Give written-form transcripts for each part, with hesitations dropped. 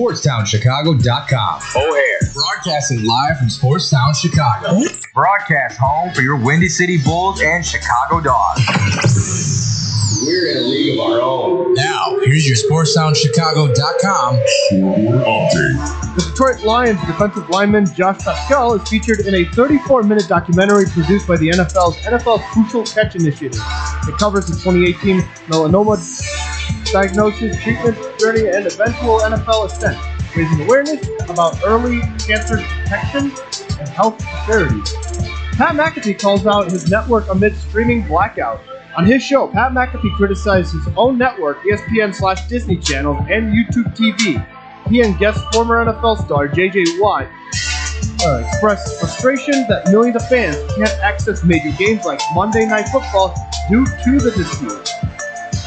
SportsTownChicago.com. O'Hare. Broadcasting live from Sportstown, Chicago. Broadcast home for your Windy City Bulls and Chicago Dogs. We're in a league of our own. Now, here's your SportstownChicago.com update. The Detroit Lions defensive lineman Josh Pascal is featured in a 34-minute documentary produced by the NFL Crucial Catch Initiative. It covers the 2018 melanoma diagnosis, treatment journey, and eventual NFL ascent, raising awareness about early cancer detection and health disparities. Pat McAfee calls out his network amid streaming blackout. On his show, Pat McAfee criticized his own network, ESPN/Disney Channel, and YouTube TV. He and guest former NFL star J.J. Watt expressed frustration that millions of fans can't access major games like Monday Night Football due to the dispute.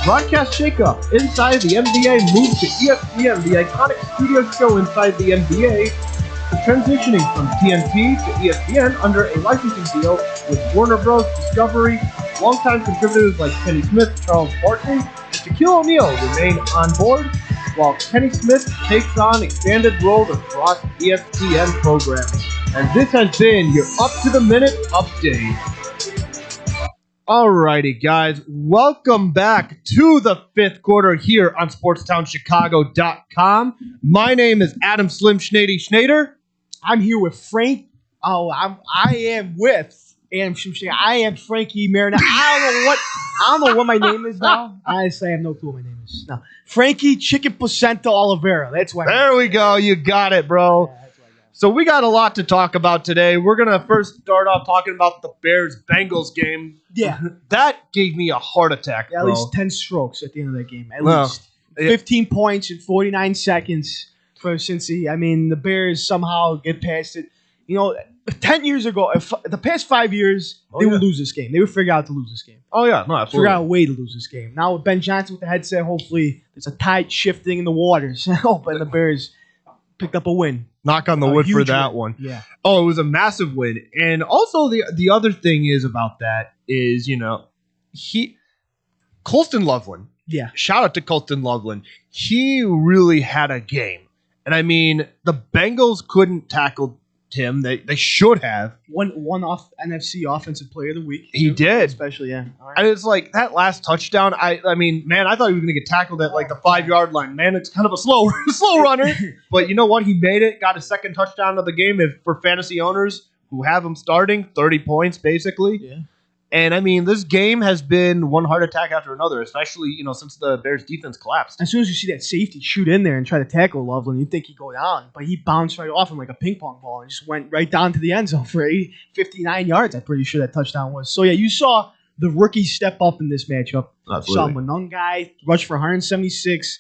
Broadcast shakeup inside the NBA moved to ESPN, the iconic studio show inside the NBA, transitioning from TNT to ESPN under a licensing deal with Warner Bros. Discovery. Longtime contributors like Kenny Smith, Charles Barkley, and Shaquille O'Neal remain on board, while Kenny Smith takes on expanded roles across ESPN programming. And this has been your up-to-the-minute update. Alrighty, guys. Welcome back to the fifth quarter here on SportsTownChicago.com. My name is Adam Slim Schneidy Schneider. I'm here with Frank. I am Frankie Mariner. I don't know what my name is now. Honestly, I have no clue what my name is. No, Frankie Chicken Placenta Oliveira. That's why. There we go. You got it, bro. Yeah, that's what I got. So we got a lot to talk about today. We're going to first start off talking about the Bears-Bengals game. Yeah. That gave me a heart attack, At bro. least 10 strokes at the end of that game. At least. 15 points in 49 seconds for Cincy. I mean, the Bears somehow get past it. You know, 10 years ago, the past 5 years, they would lose this game. They would figure out to lose this game. Oh, yeah. No, absolutely. Figure out a way to lose this game. Now with Ben Johnson with the headset, hopefully there's a tide shifting in the waters. But the Bears picked up a win. Knock on the wood for that one. Yeah. Oh, it was a massive win. And also the other thing is about that is, Colston Loveland. Yeah. Shout out to Colston Loveland. He really had a game. And I mean, the Bengals couldn't tackle him. They should have. One off NFC Offensive Player of the Week. He did. Especially, yeah. All right. And it's like that last touchdown. I mean, man, I thought he was going to get tackled at like the 5-yard line. Man, it's kind of a slow runner. But you know what? He made it. Got his second touchdown of the game for fantasy owners who have him starting. 30 points, basically. Yeah. And I mean, this game has been one heart attack after another, especially, since the Bears defense collapsed. As soon as you see that safety shoot in there and try to tackle Loveland, you'd think he'd go down. But he bounced right off him like a ping pong ball and just went right down to the end zone for 59 yards. I'm pretty sure that touchdown was. So, yeah, you saw the rookies step up in this matchup. Absolutely. You saw Monungai rush for 176,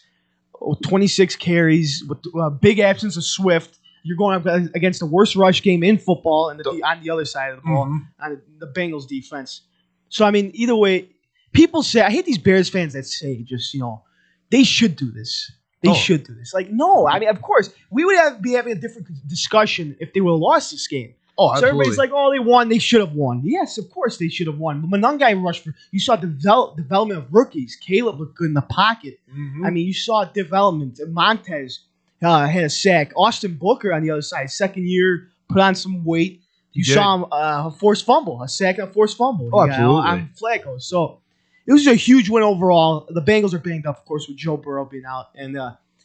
26 carries, with a big absence of Swift. You're going up against the worst rush game in football and on the other side of the ball, on the Bengals defense. So, I mean, either way, people say, I hate these Bears fans that say just, they should do this. They should do this. Like, no. I mean, of course, we would be having a different discussion if they would have lost this game. Oh, so absolutely. everybody's like, oh, they won. They should have won. Yes, of course they should have won. But Monungai rushed for – you saw development of rookies. Caleb looked good in the pocket. I mean, you saw development. Montez had a sack. Austin Booker on the other side, second year, put on some weight. You saw him forced fumble, a sack and a forced fumble. Oh, absolutely. On Flacco. So it was a huge win overall. The Bengals are banged up, of course, with Joe Burrow being out. And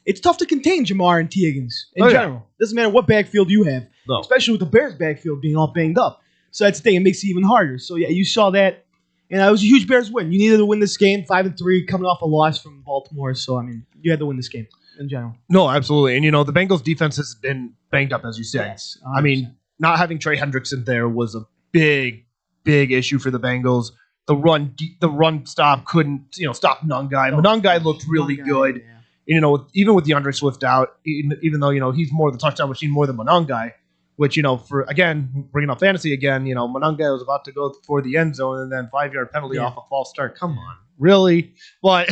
it's tough to contain Jamar and T. Higgins in general. Doesn't matter what backfield you have, especially with the Bears backfield being all banged up. So that's the thing. It makes it even harder. So, yeah, you saw that. And it was a huge Bears win. You needed to win this game, 5-3, coming off a loss from Baltimore. So, I mean, you had to win this game in general. No, absolutely. And, the Bengals defense has been banged up, as you said. Yes, I mean, not having Trey Hendrickson there was a big, big issue for the Bengals. The run stop couldn't, stop Monungai. Monungai looked really good. Yeah. And, even with DeAndre Swift out, even though, he's more the touchdown machine more than Monungai, which, for, again, bringing up fantasy again, Monungai was about to go for the end zone and then 5-yard penalty off a false start. Come on. Really? But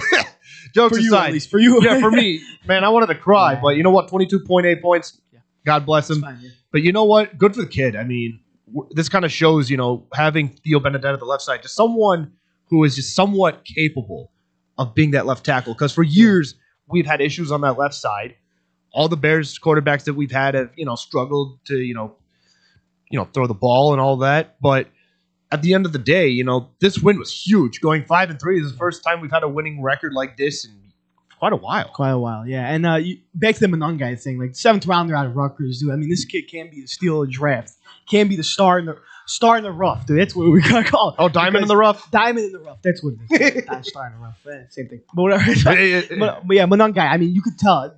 jokes for you, aside. At least for you. Yeah, for me. Man, I wanted to cry. Yeah. But you know what? 22.8 points. Yeah. God bless him. Fine, yeah. But you know what? Good for the kid. I mean, this kind of shows, having Theo Benedetto at the left side, just someone who is just somewhat capable of being that left tackle. Because for years, we've had issues on that left side. all the Bears quarterbacks that we've had have, struggled to, throw the ball and all that. But at the end of the day, this win was huge. Going 5-3 is the first time we've had a winning record like this in quite a while. Quite a while, yeah. And back to the Monungai thing, like 7th rounder out of Rutgers, dude. I mean, this kid can be the steal of the draft. Can be the star in the rough, dude. That's what we're gonna call it. Oh, diamond in the rough? Diamond in the rough. That's what it is. Star in the rough. Same thing. But whatever. But yeah, Monungai. I mean, you could tell.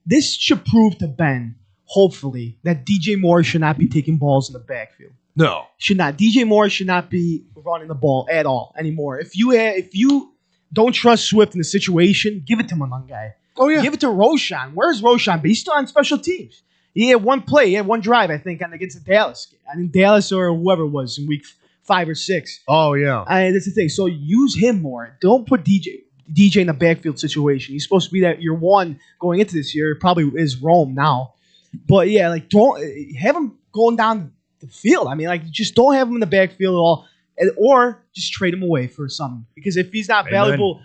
This should prove to Ben, hopefully, that DJ Moore should not be taking balls in the backfield. No. Should not. DJ Moore should not be running the ball at all anymore. If you don't trust Swift in the situation, give it to Monungai. Oh, yeah. Give it to Roshan. Where's Roshan? But he's still on special teams. He had one play. He had one drive, I think, against Dallas. I mean, Dallas or whoever it was in week 5 or 6. Oh, yeah. That's the thing. So use him more. Don't put DJ in the backfield situation. He's supposed to be that year one going into this year. It probably is Rome now. But, yeah, like, don't have him going down the field. I mean, like, just don't have him in the backfield at all. Or just trade him away for something. Because if he's not valuable,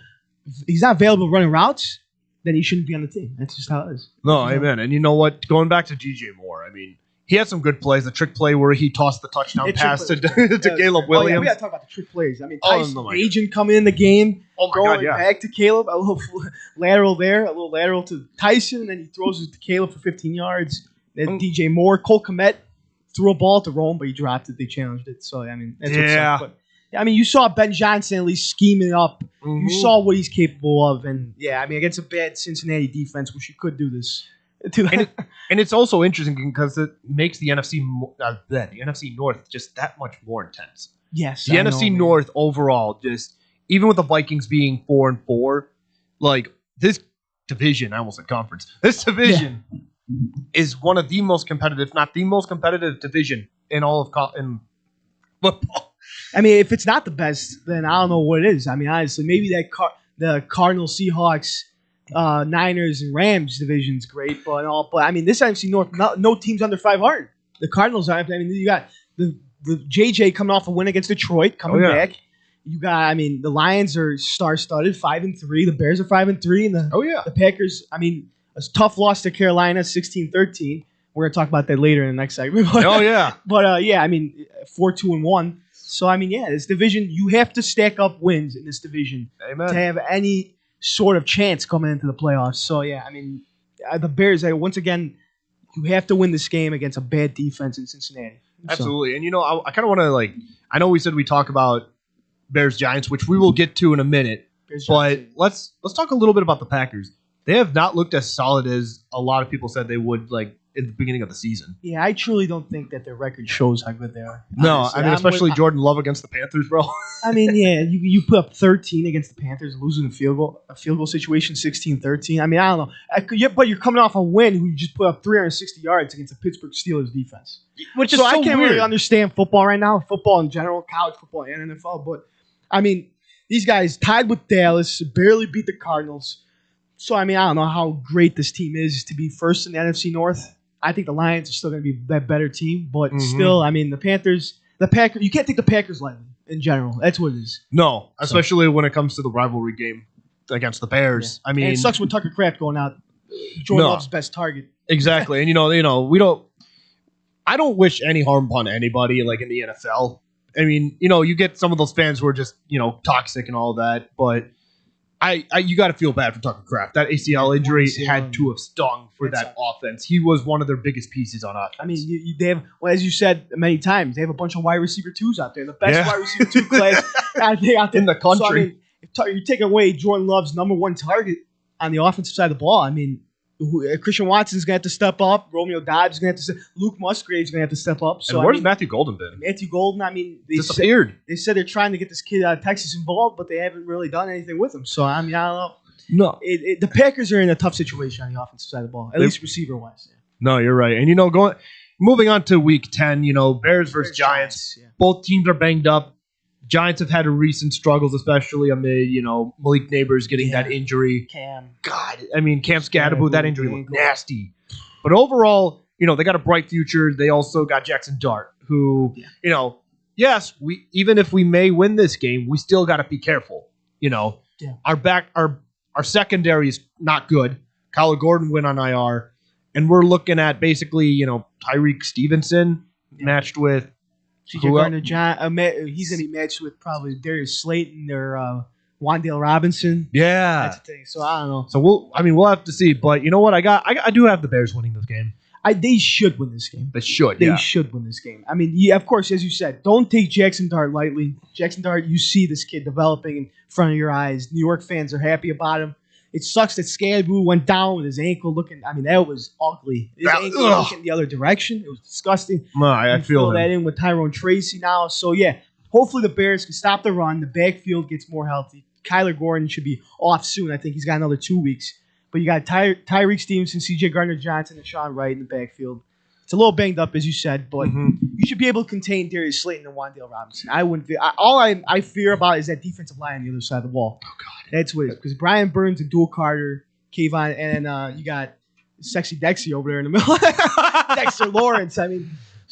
running routes, then he shouldn't be on the team. That's just how it is. No, amen. And you know what? Going back to DJ Moore, I mean, he had some good plays. The trick play where he tossed the touchdown pass to Caleb Williams. Yeah, we got to talk about the trick plays. I mean, Tyson Agent coming in the game, going back to Caleb, a little lateral there, a little lateral to Tyson, and then he throws it to Caleb for 15 yards. Then DJ Moore, Cole Kmet threw a ball to Rome, but he dropped it. They challenged it. So, I mean, that's what's up. But, I mean, you saw Ben Johnson at least scheming up. Mm-hmm. You saw what he's capable of. And, yeah, I mean, against a bad Cincinnati defense, which he could do this. And it's also interesting because it makes the NFC North just that much more intense. Yes. The NFC North overall, just even with the Vikings being 4-4, like this division, I almost said conference, this division is one of the most competitive, if not the most competitive division in all of football. I mean, if it's not the best, then I don't know what it is. I mean, honestly, maybe the Cardinals, Seahawks, Niners, and Rams division's great, but I mean, this NFC North, no teams under 500. The Cardinals are. I mean, you got the JJ coming off a win against Detroit, coming back. You got, I mean, the Lions are star-studded, 5-3. The Bears are 5-3, and the Packers. I mean, a tough loss to Carolina, 16-13. We're gonna talk about that later in the next segment. But, I mean, 4-2-1. So, I mean, this division, you have to stack up wins in this division to have any sort of chance coming into the playoffs. So, I mean, the Bears, once again, you have to win this game against a bad defense in Cincinnati. Absolutely. And, I kind of want to, I know we said we talk about Bears-Giants, which we will get to in a minute, but let's talk a little bit about the Packers. They have not looked as solid as a lot of people said they would, in the beginning of the season. Yeah, I truly don't think that their record shows how good they are. No, honestly. I mean, especially Jordan Love against the Panthers, bro. I mean, you put up 13 against the Panthers, losing a field goal situation, 16-13. I mean, I don't know. But you're coming off a win who you just put up 360 yards against the Pittsburgh Steelers defense. Which is so I can't weird. really understand football right now, football in general, college football and NFL. But, I mean, these guys tied with Dallas, barely beat the Cardinals. So, I mean, I don't know how great this team is to be first in the NFC North. I think the Lions are still going to be that better team, but still, I mean, the Packers, you can't take the Packers lightly in general. That's what it is. No, especially when it comes to the rivalry game against the Bears. Yeah. I mean, and it sucks with Tucker Kraft going out. Jordan Love's best target. Exactly, and we don't. I don't wish any harm upon anybody in the NFL. I mean, you get some of those fans who are just toxic and all that, but. You got to feel bad for Tucker Kraft. That ACL injury had to have stung for that offense. He was one of their biggest pieces on offense. I mean, they have, as you said many times, they have a bunch of wide receiver twos out there. The best wide receiver two class out there in the country. So, I mean, if you take away Jordan Love's number one target on the offensive side of the ball, I mean, Christian Watson's going to have to step up. Romeo Dobbs is going to have to step up. Luke Musgrave's going to have to step up. So, and where's Matthew Golden been? Matthew Golden, I mean, disappeared. They said they're trying to get this kid out of Texas involved, but they haven't really done anything with him. So, I mean, I don't know. No. The Packers are in a tough situation on the offensive side of the ball, at least receiver-wise. Yeah. No, you're right. And, moving on to week 10, Bears versus Giants. Both teams are banged up. Giants have had recent struggles, especially amid, Malik Neighbors getting that injury. Cam Scadaboo, that injury looked nasty. But overall, they got a bright future. They also got Jackson Dart, who, yes, even if we may win this game, we still got to be careful. Our secondary is not good. Kyler Gordon went on IR. And we're looking at basically, Tyreek Stevenson matched with CJ Gardner-Johnson. He's going to be matched with probably Darius Slayton or Wan'Dale Robinson. Yeah. That's the thing. So I don't know. So we'll have to see. But you know what? I do have the Bears winning this game. They should win this game. They should. They should win this game. I mean, of course, as you said, don't take Jackson Dart lightly. Jackson Dart, you see this kid developing in front of your eyes. New York fans are happy about him. It sucks that Scadaboo went down with his ankle looking. I mean, that was ugly. His ankle looking the other direction. It was disgusting. No, I feel that in with Tyrone Tracy now. So yeah, hopefully the Bears can stop the run. The backfield gets more healthy. Kyler Gordon should be off soon. I think he's got another 2 weeks. But you got Tyreek Stevenson, C.J. Gardner-Johnson, and Sean Wright in the backfield. It's a little banged up, as you said, but you should be able to contain Darius Slayton and Wan'Dale Robinson. I wouldn't. All I fear about is that defensive line on the other side of the ball. Oh God, that's what it is. Because Brian Burns and Dual Carter, Kayvon, and you got Sexy Dexy over there in the middle. Dexter Lawrence. I don't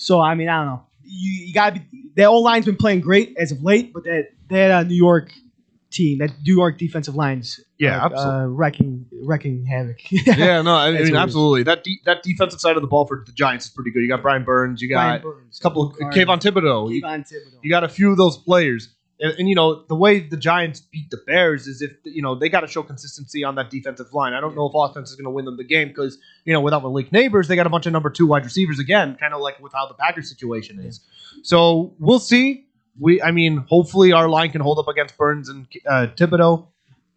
know. You got to be. That old line's been playing great as of late, but that New York team, that New York defensive line's absolutely wrecking havoc. Absolutely. That defensive side of the ball for the Giants is pretty good. You got Brian Burns, you got a couple of Kayvon Thibodeau. You got a few of those players. And the way the Giants beat the Bears is if they got to show consistency on that defensive line. I don't know if offense is going to win them the game because without Malik Neighbors, they got a bunch of number 2 wide receivers again, kind of like with how the Packers situation is. So we'll see. Hopefully our line can hold up against Burns and Thibodeau.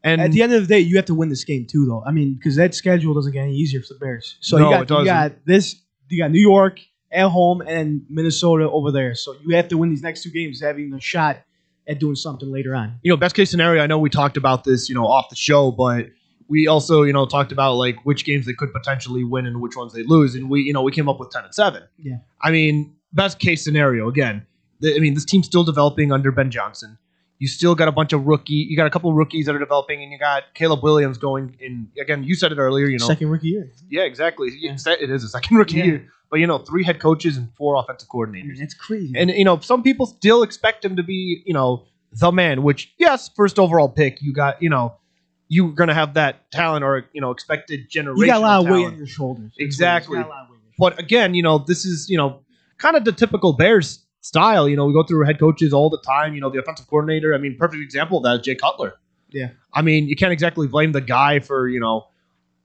And at the end of the day, you have to win this game too, though. Because that schedule doesn't get any easier for the Bears. So you got New York at home and Minnesota over there. So you have to win these next 2 games, having a shot at doing something later on. Best case scenario. I know we talked about this, off the show, but we also, talked about like which games they could potentially win and which ones they lose, and we came up with 10-7. Yeah. Best case scenario again. This team's still developing under Ben Johnson. You still got a bunch of you got a couple of rookies that are developing, and you got Caleb Williams going in. Again, you said it earlier, second rookie year. Yeah, exactly. Yeah. It is a second rookie year. But, 3 head coaches and 4 offensive coordinators. That's crazy. And, some people still expect him to be, the man, which, yes, first overall pick, you got, you're going to have that talent or, expected generational You got a lot of talent. weight on your shoulders. Exactly. But, again, this is, kind of the typical Bears style. We go through head coaches all the time. The offensive coordinator. Perfect example of that is Jay Cutler. Yeah. You can't exactly blame the guy for,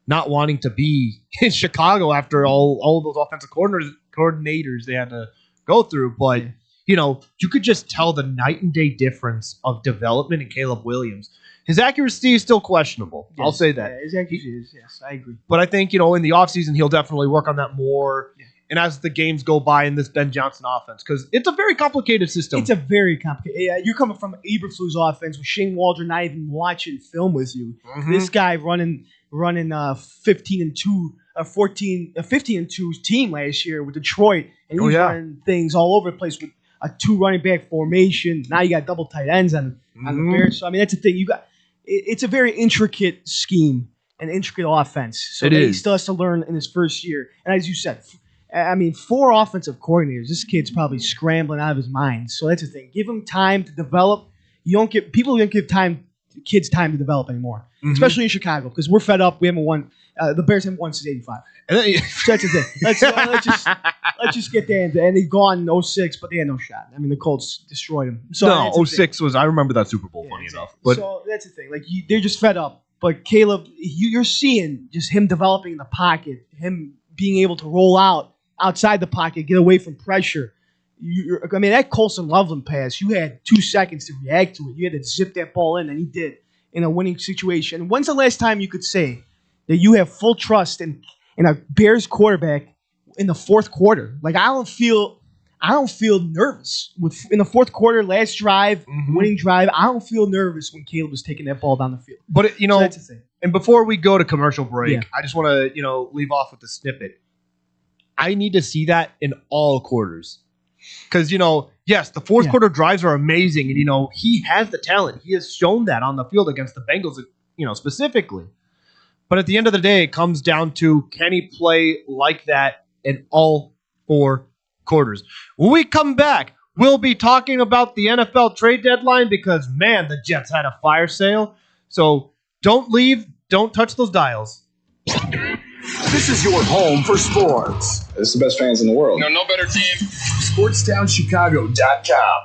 not wanting to be in Chicago after all those offensive coordinators they had to go through. But, you could just tell the night and day difference of development in Caleb Williams. His accuracy is still questionable. Yes, I'll say that. Yeah, his accuracy is, yes, I agree. But I think, in the offseason, he'll definitely work on that more. Yeah. And as the games go by in this Ben Johnson offense, because it's a very complicated system. It's a very complicated. Yeah, you're coming from Eberflus offense with Shane Waldron not even watching film with you. Mm-hmm. This guy running 15-2, 15-2 team last year with Detroit, and he's running things all over the place with a 2 running back formation. Now you got double tight ends on the Bears. So that's the thing. It's a very intricate scheme, an intricate offense. So he still has to learn in his first year. And as you said. 4 offensive coordinators. This kid's probably scrambling out of his mind. So that's the thing. Give him time to develop. People don't give kids time to develop anymore, especially in Chicago, because we're fed up. We haven't won. The Bears haven't won since '85. So that's the thing. Let's just get there. And they've gone in 06, but they had no shot. The Colts destroyed them. So 06 was. I remember that Super Bowl. Funny enough. But so that's the thing. They're just fed up. But Caleb, you're seeing just him developing in the pocket, him being able to roll outside the pocket, get away from pressure. That Colson Loveland pass, you had 2 seconds to react to it. You had to zip that ball in, and he did in a winning situation. When's the last time you could say that you have full trust in a Bears quarterback in the fourth quarter? I don't feel nervous in the fourth quarter, last drive, winning drive. I don't feel nervous when Caleb was taking that ball down the field. But so that's the thing. And before we go to commercial break, I just want to leave off with a snippet. I need to see that in all quarters. Because, yes, the fourth quarter drives are amazing. And, he has the talent. He has shown that on the field against the Bengals, specifically. But at the end of the day, it comes down to, can he play like that in all 4 quarters? When we come back, we'll be talking about the NFL trade deadline because, man, the Jets had a fire sale. So don't leave. Don't touch those dials. This is your home for sports. It's the best fans in the world. No better team. SportsTownChicago.com.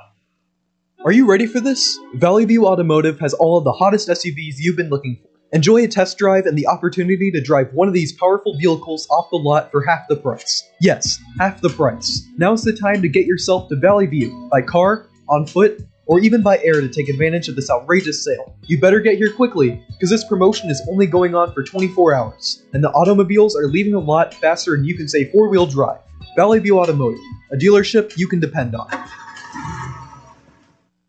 Are you ready for this? Valley View Automotive has all of the hottest SUVs you've been looking for. Enjoy a test drive and the opportunity to drive one of these powerful vehicles off the lot for half the price. Yes, half the price. Now's the time to get yourself to Valley View by car, on foot, or even by air to take advantage of this outrageous sale. You better get here quickly, because this promotion is only going on for 24 hours, and the automobiles are leaving the lot faster than you can say four-wheel drive. Valley View Automotive, a dealership you can depend on.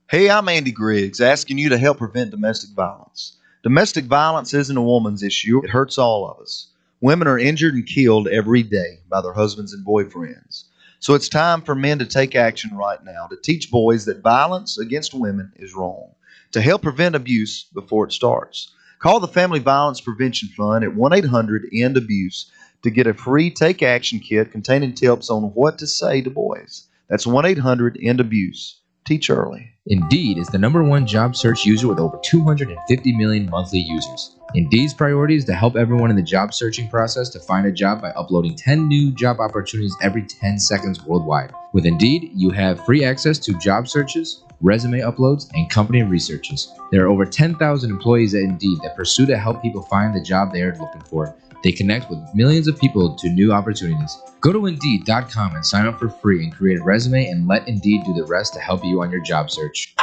Hey, I'm Andy Griggs, asking you to help prevent domestic violence. Domestic violence isn't a woman's issue. It hurts all of us. Women are injured and killed every day by their husbands and boyfriends. So it's time for men to take action right now to teach boys that violence against women is wrong, to help prevent abuse before it starts. Call the Family Violence Prevention Fund at 1-800-END-ABUSE to get a free Take Action kit containing tips on what to say to boys. That's 1-800-END-ABUSE. Teach early. Indeed is the #1 job search user with over 250 million monthly users. Indeed's priority is to help everyone in the job searching process to find a job by uploading 10 new job opportunities every 10 seconds worldwide. With Indeed, you have free access to job searches, resume uploads, and company researches. There are over 10,000 employees at Indeed that pursue to help people find the job they are looking for. They connect with millions of people to new opportunities. Go to Indeed.com and sign up for free and create a resume and let Indeed do the rest to help you on your job search.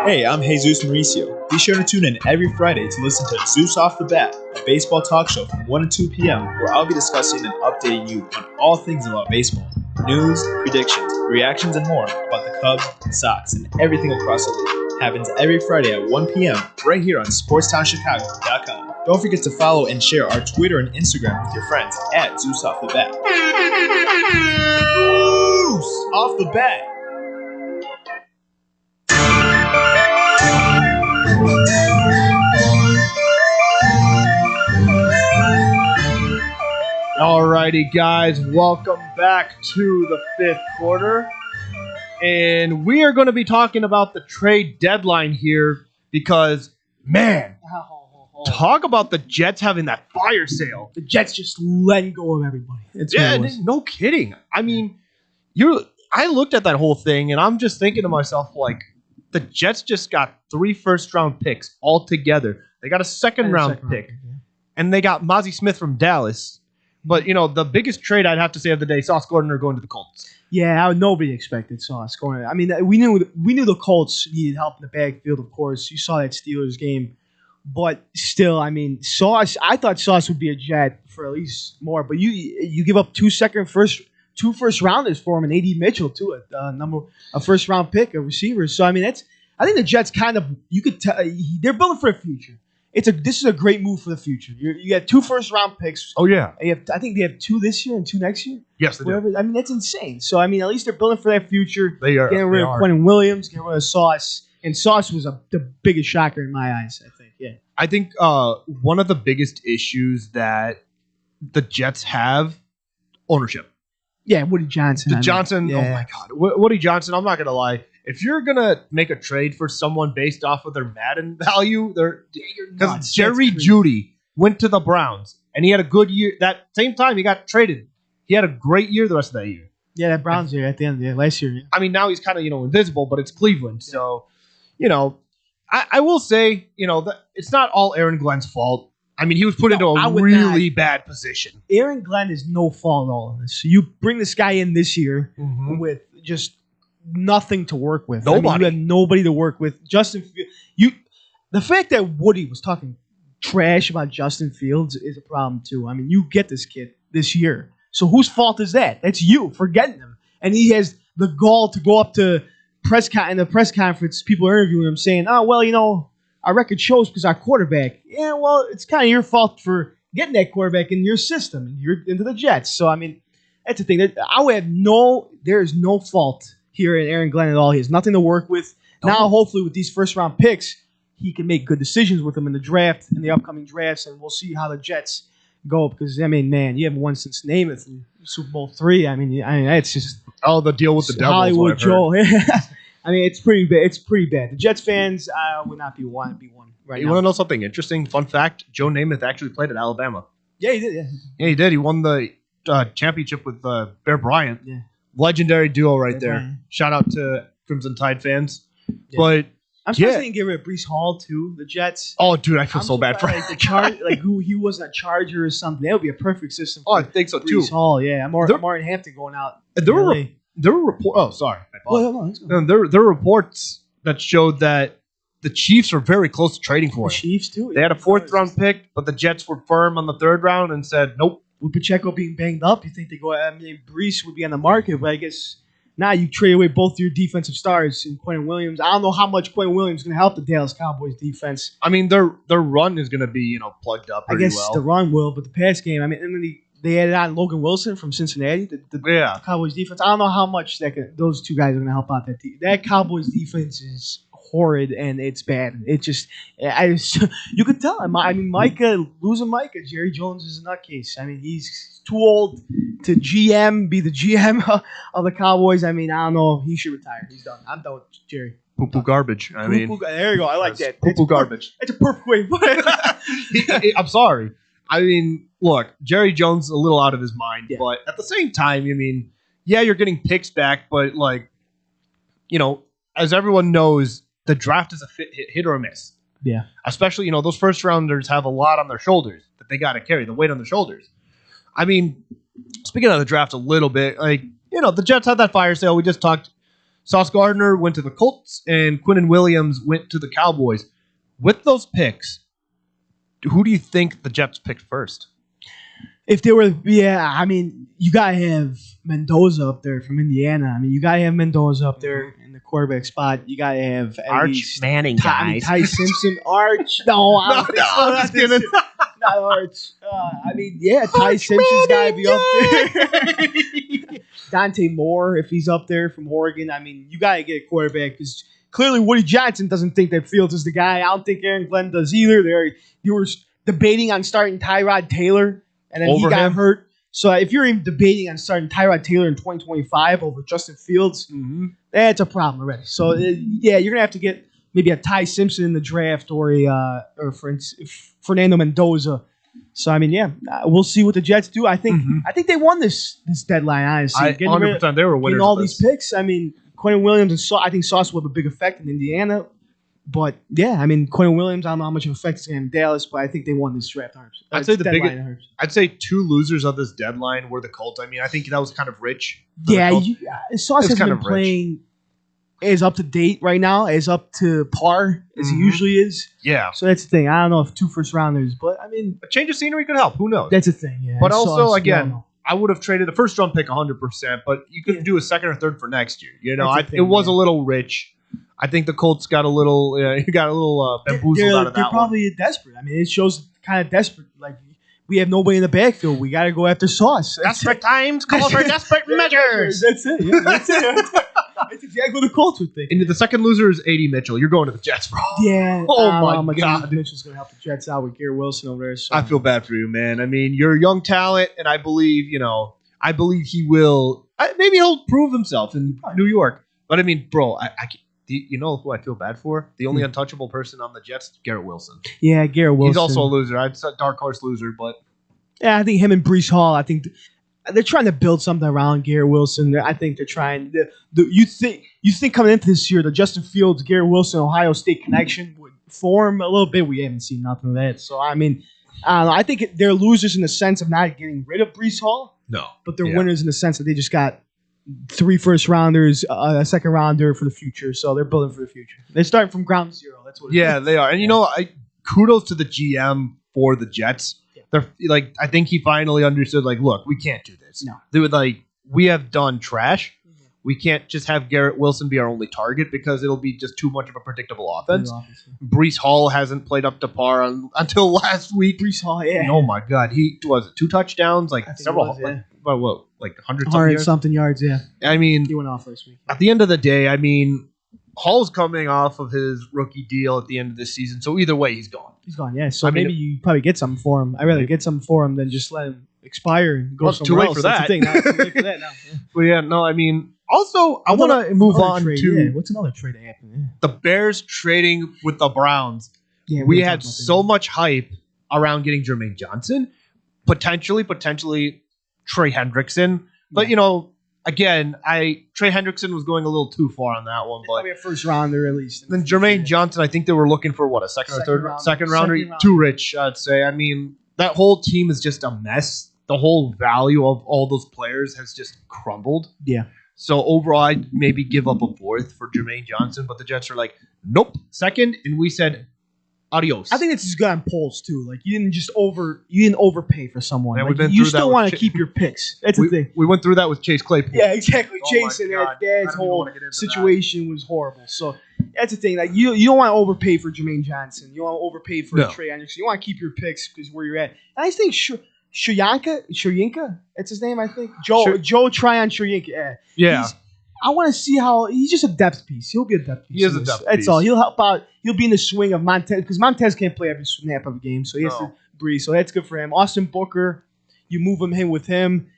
Hey, I'm Jesus Mauricio. Be sure to tune in every Friday to listen to Zeus Off the Bat, a baseball talk show from 1 to 2 p.m. where I'll be discussing and updating you on all things about baseball. News, predictions, reactions, and more about the Cubs, Sox, and everything across the league. Happens every Friday at 1 p.m. right here on SportsTownChicago.com. Don't forget to follow and share our Twitter and Instagram with your friends at Zeus Off the Bat. Zeus Off the Bat. Alrighty, guys, welcome back to the fifth quarter. And we are going to be talking about the trade deadline here because, man, talk about the Jets having that fire sale. The Jets just letting go of everybody. No kidding. I mean, I looked at that whole thing, and I'm just thinking to myself, like, the Jets just got 3 first-round picks all together. They got a second-round pick, and they got Mozzie Smith from Dallas. But, you know, the biggest trade I'd have to say of the day, Sauce Gardner going to the Colts. Yeah, nobody expected Sauce going. I mean, we knew the Colts needed help in the backfield, of course. You saw that Steelers game. But still, I mean, Sauce, I thought Sauce would be a Jet for at least more. But you give up 2 first rounders for him and A.D. Mitchell, too, a first round pick, a receiver. So, I mean, I think the Jets kind of, you could tell, they're building for the future. This is a great move for the future. You got 2 first round picks. Oh yeah, I think they have 2 this year and 2 next year. Yes, they do. I mean, that's insane. So I mean, at least they're building for that future. They are getting rid of Quentin Williams, getting rid of Sauce, and Sauce was the biggest shocker in my eyes. I think. Yeah. I think one of the biggest issues that the Jets have, ownership. Yeah, Woody Johnson. Oh my God, Woody Johnson. I'm not gonna lie. If you're gonna make a trade for someone based off of their Madden value, because Jerry Jeudy went to the Browns and he had a good year. That same time he got traded, he had a great year the rest of that year. Yeah, that Browns year at the end of last year. Yeah. I mean, now he's kind of invisible, but it's Cleveland, so I will say that it's not all Aaron Glenn's fault. I mean, he was put into a really bad position. Aaron Glenn is no fault at all in this. So you bring this guy in this year with just nothing to work with. Nobody. I mean, you had nobody to work with. Justin Fields. The fact that Woody was talking trash about Justin Fields is a problem too. I mean, you get this kid this year. So whose fault is that? That's you for getting him. And he has the gall to go up to in the press conference, people are interviewing him saying, "Oh, well, our record shows because our quarterback." Yeah, well, it's kind of your fault for getting that quarterback in your system and you're into the Jets. So I mean, that's the thing. There is no fault here in Aaron Glenn at all. He has nothing to work with. Now, hopefully, with these first-round picks, he can make good decisions with them in the draft, in the upcoming drafts, and we'll see how the Jets go. Because, I mean, man, you haven't won since Namath in Super Bowl III. I mean, it's just the deal with the Devils. Hollywood Joe. I mean, it's pretty bad. It's pretty bad. The Jets fans would not want to be one right now. You want to know something interesting? Fun fact: Joe Namath actually played at Alabama. Yeah, he did. Yeah. Yeah, he did. He won the championship with Bear Bryant. Yeah. Legendary duo right Bear there. Bryant. Shout out to Crimson Tide fans. Yeah. But I'm surprised they didn't get rid of Brees Hall too. The Jets. oh, dude, I feel so bad for him. Like who he wasn't a Charger or something. That would be a perfect system. Oh, I think so too. Brees Hall. Yeah, Martin Hampton going out. There were reports. Oh, sorry. There were reports that showed that the Chiefs were very close to trading for him. Chiefs too. They had a 4th round pick, but the Jets were firm on the 3rd round and said nope. With Pacheco being banged up, you think they go? I mean, Brees would be on the market, but I guess now you trade away both your defensive stars in Quentin Williams. I don't know how much Quentin Williams is going to help the Dallas Cowboys defense. I mean, their run is going to be plugged up. I guess well. the run will, but the pass game. I mean, and then they added on Logan Wilson from Cincinnati. The Cowboys defense. I don't know how much those two guys are going to help out that team. That Cowboys defense is horrid and it's bad. It just, you could tell. I mean, losing Micah, Jerry Jones is a nutcase. I mean, he's too old to be the GM of the Cowboys. I mean, I don't know. He should retire. He's done. I'm done with Jerry. Poo-poo garbage. I mean, there you go. I like that. Poo-poo garbage. That's a perfect way to put it. I'm sorry. I mean, look, Jerry Jones is a little out of his mind, but at the same time, I mean, yeah, you're getting picks back, but as everyone knows, the draft is a hit or a miss. Yeah. Especially, those first rounders have a lot on their shoulders that they got to carry, the weight on their shoulders. I mean, speaking of the draft a little bit, the Jets had that fire sale. We just talked. Sauce Gardner went to the Colts and Quinnen Williams went to the Cowboys. With those picks, who do you think the Jets picked first? If they were, I mean, you got to have Mendoza up there from Indiana. I mean, you got to have Mendoza up there in the quarterback spot. You got to have Arch Manning, guys. Ty Simpson. Arch. No, I'm just kidding. Not Arch. I mean, Ty Simpson's got to be up there. Dante Moore, if he's up there from Oregon. I mean, you got to get a quarterback because clearly Woody Johnson doesn't think that Fields is the guy. I don't think Aaron Glenn does either. You were debating on starting Tyrod Taylor. And then he got hurt. So if you're even debating on starting Tyrod Tayller in 2025 over Justin Fields, that's a problem already. So you're gonna have to get maybe a Ty Simpson in the draft or Fernando Mendoza. So I mean, we'll see what the Jets do. I think they won this deadline. Honestly, 100% they were winners. Getting all these picks. I mean, Quentin Williams and I think Sauce will have a big effect in Indiana. But I mean, Quentin Williams, I don't know how much of an effect it's going to have in Dallas, but I think they won this draft. I'd say 2 losers of this deadline were the Colts. I mean, I think that was kind of rich. Sauce has been playing as up to date right now, as up to par as he usually is. Yeah. So that's the thing. I don't know if 2 first rounders, but I mean, a change of scenery could help. Who knows? That's the thing. Yeah. But also, again, I would have traded a first round pick 100%, but you could do a 2nd or 3rd for next year. It was a little rich. I think the Colts got a little bamboozled out of that. They're probably desperate. I mean, it shows kind of desperate. Like we have nobody in the backfield. We got to go after Sauce. Desperate times call for desperate measures. That's it. Yeah, that's it. That's exactly what the Colts would think. And the second loser is A.D. Mitchell. You're going to the Jets, bro. Yeah. Oh my God. Mitchell's going to help the Jets out with Garrett Wilson over there. So. I feel bad for you, man. I mean, you're a young talent, and I believe he will. Maybe he'll prove himself in New York. But I mean, bro, you know who I feel bad for? The only untouchable person on the Jets, Garrett Wilson. Yeah, Garrett Wilson. He's also a loser. I'd say dark horse loser, but I think him and Brees Hall. I think they're trying to build something around Garrett Wilson. I think they're trying. You think coming into this year, the Justin Fields, Garrett Wilson, Ohio State connection would form a little bit. We haven't seen nothing of that. So I mean, I don't know. I think they're losers in the sense of not getting rid of Brees Hall. No, but they're winners in the sense that they just got 3 first rounders, a 2nd rounder for the future. So they're building for the future. They're starting from ground zero. That's what. They are. And kudos to the GM for the Jets. Yeah. They're I think he finally understood. Look, we can't do this. No, they would we have done trash. We can't just have Garrett Wilson be our only target because it'll be just too much of a predictable offense. Brees Hall hasn't played up to par until last week. Brees Hall, yeah. Oh my God, he was it 2 touchdowns, several, 100 something yards. Yeah. I mean, he went off last week. At the end of the day, I mean, Hall's coming off of his rookie deal at the end of this season, so either way, he's gone. He's gone, yeah. So maybe you probably get something for him. I'd rather get something for him than just let him expire and go somewhere else. Too late for that. That's the thing. Too late for that now. Yeah. Well, yeah, no, I mean, also, I want to move on to what's another trade that happened? Yeah. The Bears trading with the Browns. Yeah, we had so much hype around getting Jermaine Johnson. potentially Trey Hendrickson. But, again, Trey Hendrickson was going a little too far on that one. But Probably a first rounder at least. then Jermaine Johnson, I think they were looking for, a second rounder? Too rich, I'd say. I mean, that whole team is just a mess. The whole value of all those players has just crumbled. Yeah. So overall, I'd maybe give up a fourth for Jermaine Johnson, but the Jets are like, nope, second, and we said adios. I think it's just good on polls too. Like you didn't overpay for someone. Yeah, Like, we've been you through that still with want to keep your picks. That's the thing. We went through that with Chase Claypool. Yeah, exactly. Oh my Jason, God. dad's I don't even whole wanna get into situation was horrible. So that's the thing. Like you don't want to overpay for Jermaine Johnson. You don't want to overpay for Trey Anderson. You want to keep your picks because where you're at. And I think Shoyinka, that's his name. I think Joe Tryon Shoyinka. Yeah. I want to see how he's just a depth piece. He'll be a depth piece. He is a depth piece. That's all. He'll help out. He'll be in the swing of Montez because Montez can't play every snap of a game, so he has to breathe. So that's good for him. Austin Booker, you move him with him.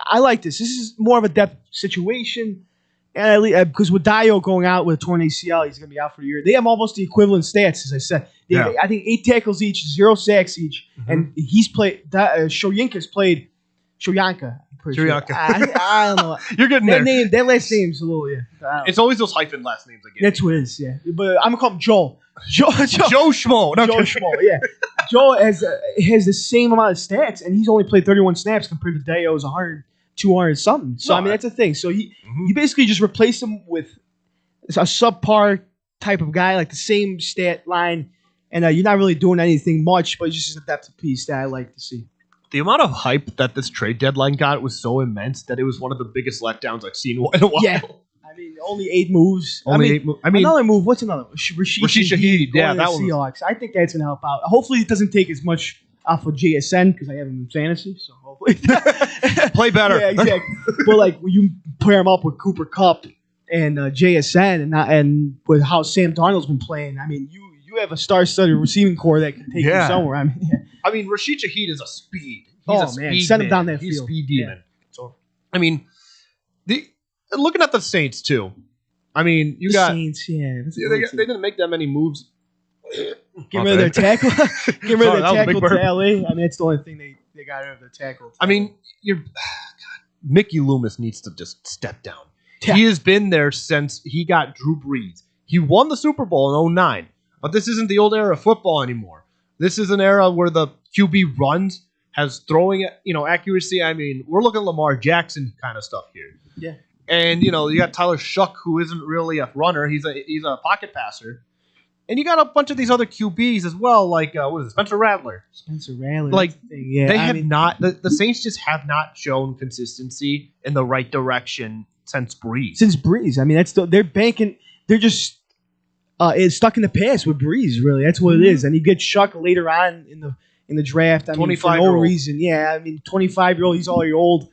I like this. This is more of a depth situation, and because with Dio going out with a torn ACL, he's going to be out for a year. They have almost the equivalent stats, as I said. I think 8 tackles each, 0 sacks each, and he's played. Shoyinka's played. Shoyinka. Sure. I don't know. You're getting that there. That last name's a little, It's always those hyphen last names again. That's what it is, yeah. But I'm going to call him Joe. Joe Schmo. Joe Schmo, yeah. Joe has the same amount of stats, and he's only played 31 snaps compared to Dio's 100, 200 something. So, I mean, that's the thing. So, you basically just replace him with a subpar type of guy, like the same stat line, and you're not really doing anything much, but it's just a depth piece that I like to see. The amount of hype that this trade deadline got was so immense that it was one of the biggest letdowns I've seen in a while. Yeah. I mean, only 8 moves. Eight moves. I mean, another move. What's another? Rashid Shaheed. Yeah, that one. Seahawks. I think that's going to help out. Hopefully, it doesn't take as much off of JSN because I have him in fantasy. So hopefully, play better. Yeah, exactly. But like when you pair him up with Cooper Kupp and JSN, and with how Sam Darnold's been playing, I mean, you have a star-studded receiving core that can take you somewhere. I mean, Rashid Shaheed is a speed. Send him down that field. He's a speed demon. Yeah. So, I mean, looking at the Saints too. I mean, you got Saints. Yeah, they didn't make that many moves. Get rid of their tackle. Get rid of their tackle to LA. I mean, it's the only thing they got rid of their tackle. I mean, Mickey Loomis needs to just step down. Yeah. He has been there since he got Drew Brees. He won the Super Bowl in 2009, but this isn't the old era of football anymore. This is an era where the QB runs, has throwing accuracy. I mean, we're looking at Lamar Jackson kind of stuff here. Yeah. And you got Tyler Shuck, who isn't really a runner. He's a pocket passer. And you got a bunch of these other QBs as well, like Spencer Rattler. Like the Saints just have not shown consistency in the right direction since Brees. I mean, they're banking. They're just it's stuck in the past with Brees. Really, that's what it is. And you get Shuck later on in the draft. I mean, for no reason. Yeah, I mean, 25-year-old. He's already old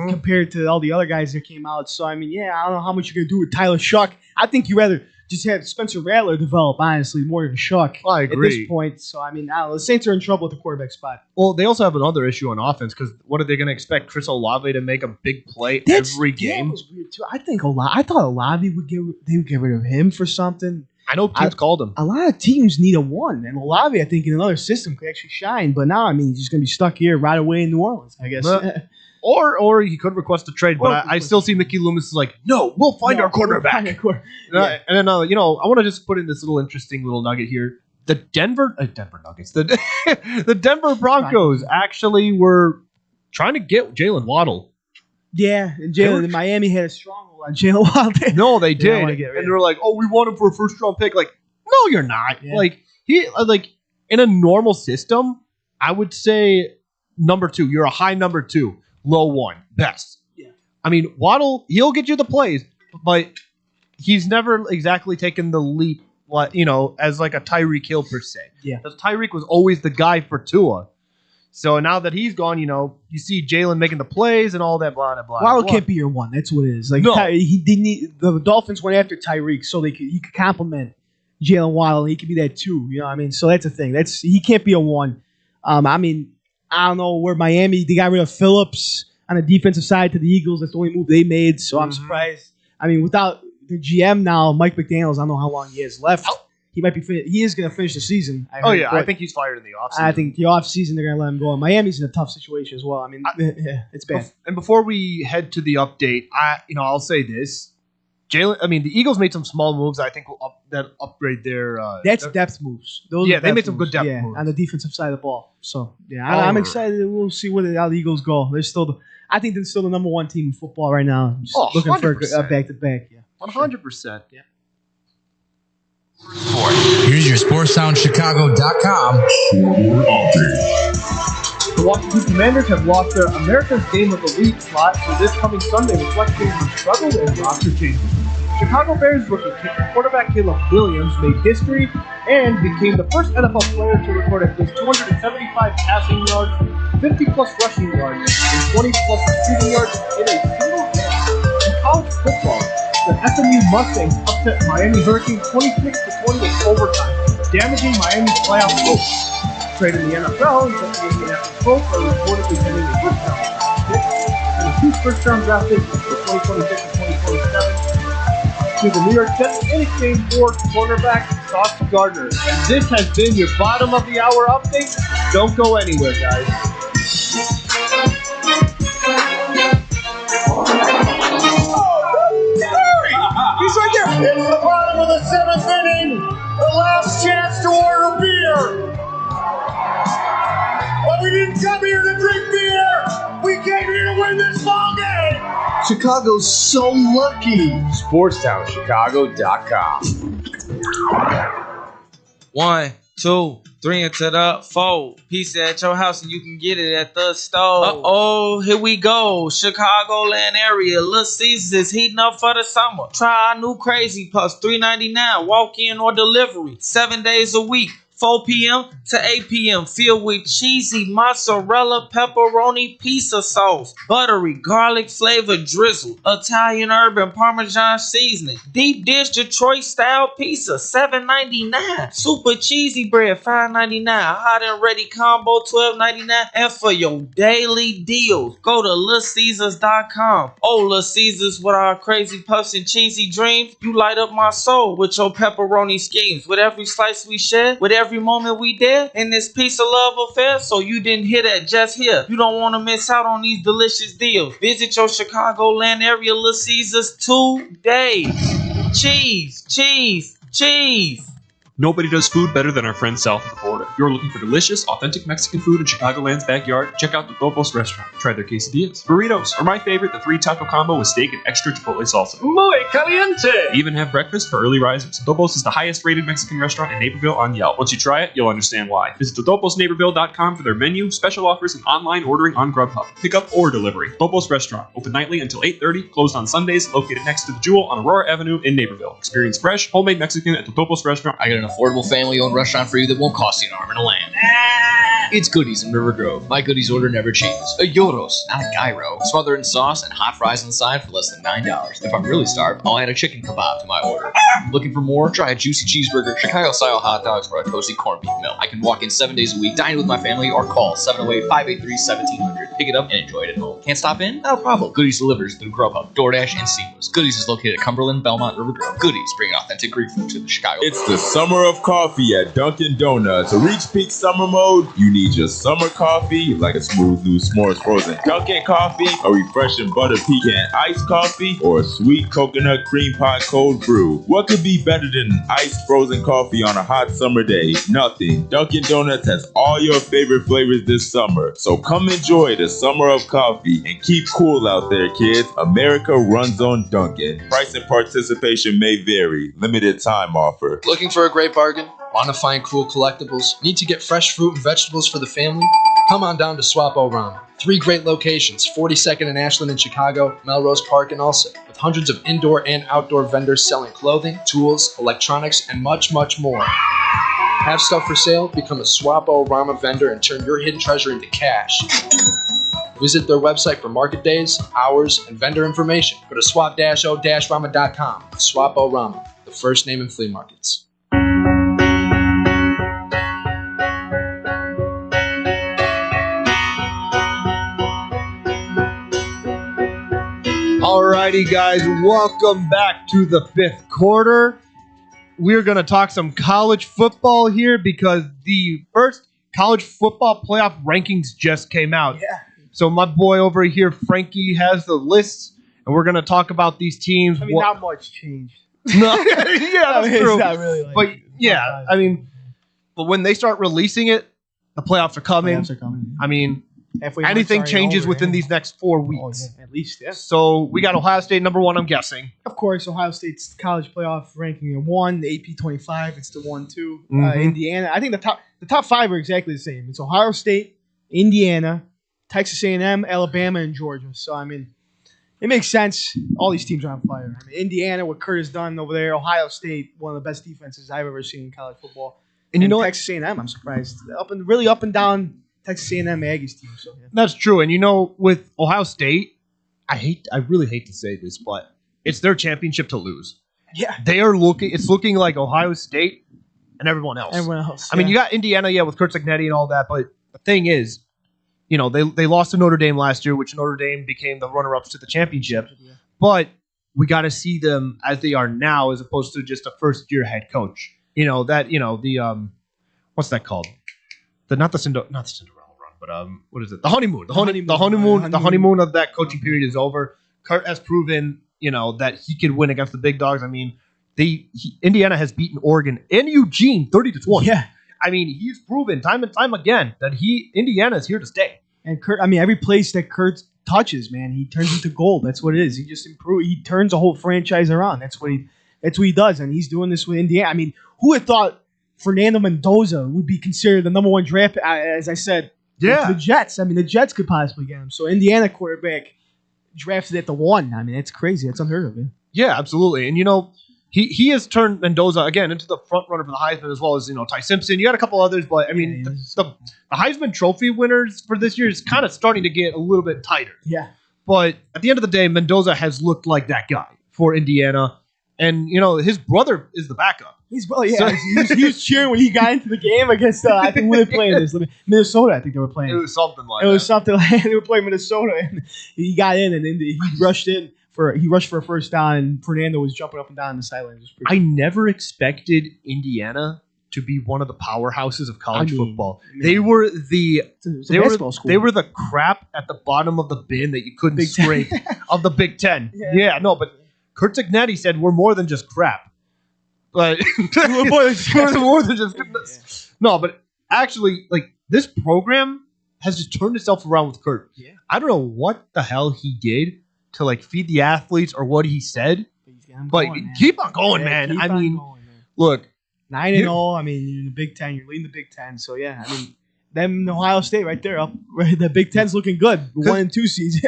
compared to all the other guys that came out. So I mean, I don't know how much you're gonna do with Tyler Shuck. I think you rather just have Spencer Rattler develop, honestly, more than Shuck. I agree. At this point. So, I mean, I don't know. The Saints are in trouble at the quarterback spot. Well, they also have another issue on offense because what are they going to expect Chris Olave to make a big play every game? That was weird, too. I thought Olave would get rid of him for something. I know teams called him. A lot of teams need a one, and Olave, I think, in another system could actually shine. But now, I mean, he's just going to be stuck here right away in New Orleans, I guess. Or he could request a trade, but I still see Mickey Loomis is like, no, we'll find our quarterback. And then, I want to just put in this little interesting little nugget here. The Denver Nuggets, the Denver Broncos actually were trying to get Jalen Waddle. Yeah, and Miami had a stronghold on Jalen Waddle. No, they did, and they were like, oh, we want him for a first round pick. Like, no, you're not. Yeah. Like in a normal system, I would say number 2. You're a high number 2. Low 1, best. Yeah. I mean, Waddle, he'll get you the plays, but he's never exactly taken the leap, as like a Tyreek Hill per se. Yeah. Because Tyreek was always the guy for Tua. So now that he's gone, you see Jalen making the plays and all that, blah, blah, blah. Waddle can't be your one. That's what it is. Like, no. The Dolphins went after Tyreek so he could complement Jalen Waddle. He could be that 2. You know what I mean? So that's the thing. He can't be a 1. I mean, I don't know where Miami, they got rid of Phillips on the defensive side to the Eagles. That's the only move they made, so I'm surprised. I mean, without the GM now, Mike McDaniels, I don't know how long he has left. He is going to finish the season. I think he's fired in the offseason. I think the offseason they're going to let him go. And Miami's in a tough situation as well. I mean, it's bad. And before we head to the update, I'll say this: the Eagles made some small moves. I think that upgrade their. That's depth moves. They made some good depth moves on the defensive side of the ball. So I'm excited. We'll see how the Eagles go. I think they're still the number one team in football right now. Just looking 100%. for a back-to-back. Yeah, 100%. Yeah. Here's your SportsSoundChicago.com The Washington Commanders have lost their America's Game of the Week slot for this coming Sunday, reflecting the struggles and roster changes. Chicago Bears rookie quarterback Caleb Williams made history and became the first NFL player to record at least 275 passing yards, 50-plus rushing yards, and 20-plus receiving yards in a single game. In college football, the SMU Mustangs upset Miami Hurricanes 26-20 in overtime, damaging Miami's playoff hopes. Trade in the NFL is that the Indianapolis Colts are reportedly sending a first-round pick and 2 first-round draft picks for 2026 and 2027 to the New York Jets in exchange for cornerback Sauce Gardner. And this has been your bottom of the hour update. Don't go anywhere, guys. He's right there. It's the bottom of the 7th inning. The last chance to order beer. But we didn't come here to drink beer. We came here to win this ball game. Chicago's so lucky. SportsTownChicago.com. 1, 2, 3 into the 4. Pizza at your house and you can get it at the store. Uh-oh, here we go. Chicagoland area. Little Caesars is heating up for the summer. Try our new Crazy Puffs. $3.99. Walk-in or delivery. 7 days a week. 4 p.m. to 8 p.m. filled with cheesy mozzarella, pepperoni, pizza sauce, buttery, garlic flavored drizzle, Italian herb and Parmesan seasoning, deep dish Detroit style pizza, $7.99, super cheesy bread, $5.99, hot and ready combo, $12.99, and for your daily deals, go to LitCaesars.com. Oh, Little Caesars, with our crazy puffs and cheesy dreams, you light up my soul with your pepperoni schemes. With every slice we share, with every moment we dare in this piece of love affair, so you didn't hear that just here. You don't want to miss out on these delicious deals. Visit your Chicagoland area Little Caesars today. Cheese, cheese, cheese. Nobody does food better than our friends south of the border. If you're looking for delicious, authentic Mexican food in Chicagoland's backyard, check out the Topos restaurant. Try their quesadillas. Burritos are my favorite, the 3-taco combo with steak and extra chipotle salsa. Muy caliente. Even have breakfast for early risers. Topos is the highest rated Mexican restaurant in Naperville on Yelp. Once you try it, you'll understand why. Visit toposnaperville.com for their menu, special offers, and online ordering on Grubhub. Pickup or delivery. Topos restaurant, open nightly until 8:30, closed on Sundays, located next to the Jewel on Aurora Avenue in Naperville. Experience fresh, homemade Mexican at the Topos restaurant. I got an affordable family-owned restaurant for you that won't cost you an arm and a lamb. It's Goodies in River Grove. My Goodies order never changes. A gyros, not a gyro. Smothered in sauce and hot fries on the side for less than $9. If I'm really starved, I'll add a chicken kebab to my order. Looking for more? Try a juicy cheeseburger, Chicago-style hot dogs, or a toasty corned beef meal. I can walk in 7 days a week, dine with my family, or call 708-583-1700. Pick it up and enjoy it at home. Can't stop in? Not a problem. Goodies delivers through Grubhub, DoorDash, and Seamless. Goodies is located at Cumberland, Belmont, River Grove. Goodies bring authentic Greek food to the Chicago. It's the summer of coffee at Dunkin' Donuts. To reach peak summer mode, you need your summer coffee, like a smooth new s'mores frozen Dunkin' coffee, a refreshing butter pecan iced coffee, or a sweet coconut cream pie cold brew. What could be better than iced frozen coffee on a hot summer day? Nothing. Dunkin' Donuts has all your favorite flavors this summer. So come enjoy the summer of coffee and keep cool out there, kids. America runs on Dunkin'. Price and participation may vary. Limited time offer. Looking for a great bargain? Want to find cool collectibles? Need to get fresh fruit and vegetables for the family? Come on down to Swapo Ramen. 3 great locations, 42nd and Ashland in Chicago, Melrose Park in Ulsa, with hundreds of indoor and outdoor vendors selling clothing, tools, electronics, and much, much more. Have stuff for sale? Become a Swapo Ramen vendor and turn your hidden treasure into cash. Visit their website for market days, hours, and vendor information. Go to swap-o-ramen.com. Swapo Ramen, the first name in flea markets. Alrighty, guys, welcome back to the 5th quarter. we're going to talk some college football here because the first college football playoff rankings just came out. Yeah. So my boy over here, Frankie, has the list, and we're going to talk about these teams. I mean, not much changed. No, yeah, that's true. It's not really like But yeah, I mean, but when they start releasing it, the playoffs are coming. I mean, anything changes within these next 4 weeks. At least, yeah. So we got Ohio State number 1, I'm guessing. Of course, Ohio State's college playoff ranking of 1, the AP 25, it's the 1-2. Mhm. Indiana, I think the top 5 are exactly the same. It's Ohio State, Indiana, Texas A&M, Alabama, and Georgia. So I mean, it makes sense. All these teams are on fire. I mean, Indiana, what Kurt has done over there. Ohio State, one of the best defenses I've ever seen in college football. And you know what? Texas A&M, I'm surprised. Up and down Texas A&M Aggies team. So yeah. That's true. And you know, with Ohio State, I really hate to say this, but it's their championship to lose. Yeah. It's looking like Ohio State and everyone else. I mean, you got Indiana, with Kurt Signetti and all that, but the thing is, you know, they lost to Notre Dame last year, which Notre Dame became the runner-ups to the championship. Yeah. But we got to see them as they are now, as opposed to just a first-year head coach. You know that. You know the what's that called? Not the Cinderella run, but what is it? The honeymoon. The honeymoon of that coaching period is over. Kurt has proven, you know, that he could win against the big dogs. I mean, Indiana has beaten Oregon and Eugene 30-20. Yeah. I mean, he's proven time and time again that Indiana is here to stay. And Kurt, I mean, every place that Kurt touches, man, he turns into gold. That's what it is. He just improves. He turns a whole franchise around. That's what he does, and he's doing this with Indiana. I mean, who had thought Fernando Mendoza would be considered the number 1 draft? As I said, yeah, the Jets. I mean, the Jets could possibly get him. So Indiana quarterback drafted at the 1. I mean, that's crazy. That's unheard of. Man. Yeah, absolutely. And you know, he has turned Mendoza again into the front runner for the Heisman, as well as, you know, Ty Simpson. You got a couple others, but I mean, the Heisman Trophy winners for this year is kind of starting to get a little bit tighter. Yeah. But at the end of the day, Mendoza has looked like that guy for Indiana, and you know, his brother is the backup. He was cheering when he got into the game against I think we were playing this Minnesota. I think they were playing. It was something like they were playing Minnesota, and he got in, and then he rushed for a first down, and Fernando was jumping up and down on the sidelines. I never expected Indiana to be one of the powerhouses of college football. They were the crap at the bottom of the bin that you couldn't scrape of the Big Ten. Yeah, no, but Kurt Signetti said we're more than just crap. But we're more than just no, but actually, like, this program has just turned itself around with Kurt. Yeah. I don't know what the hell he did to like feed the athletes or what he said, but keep on going, man. I mean, look, 9-0. I mean, you're in the Big Ten. You're leading the Big Ten. So yeah, I mean, them Ohio State right there, the Big Ten's looking good. 1 and 2 seeds.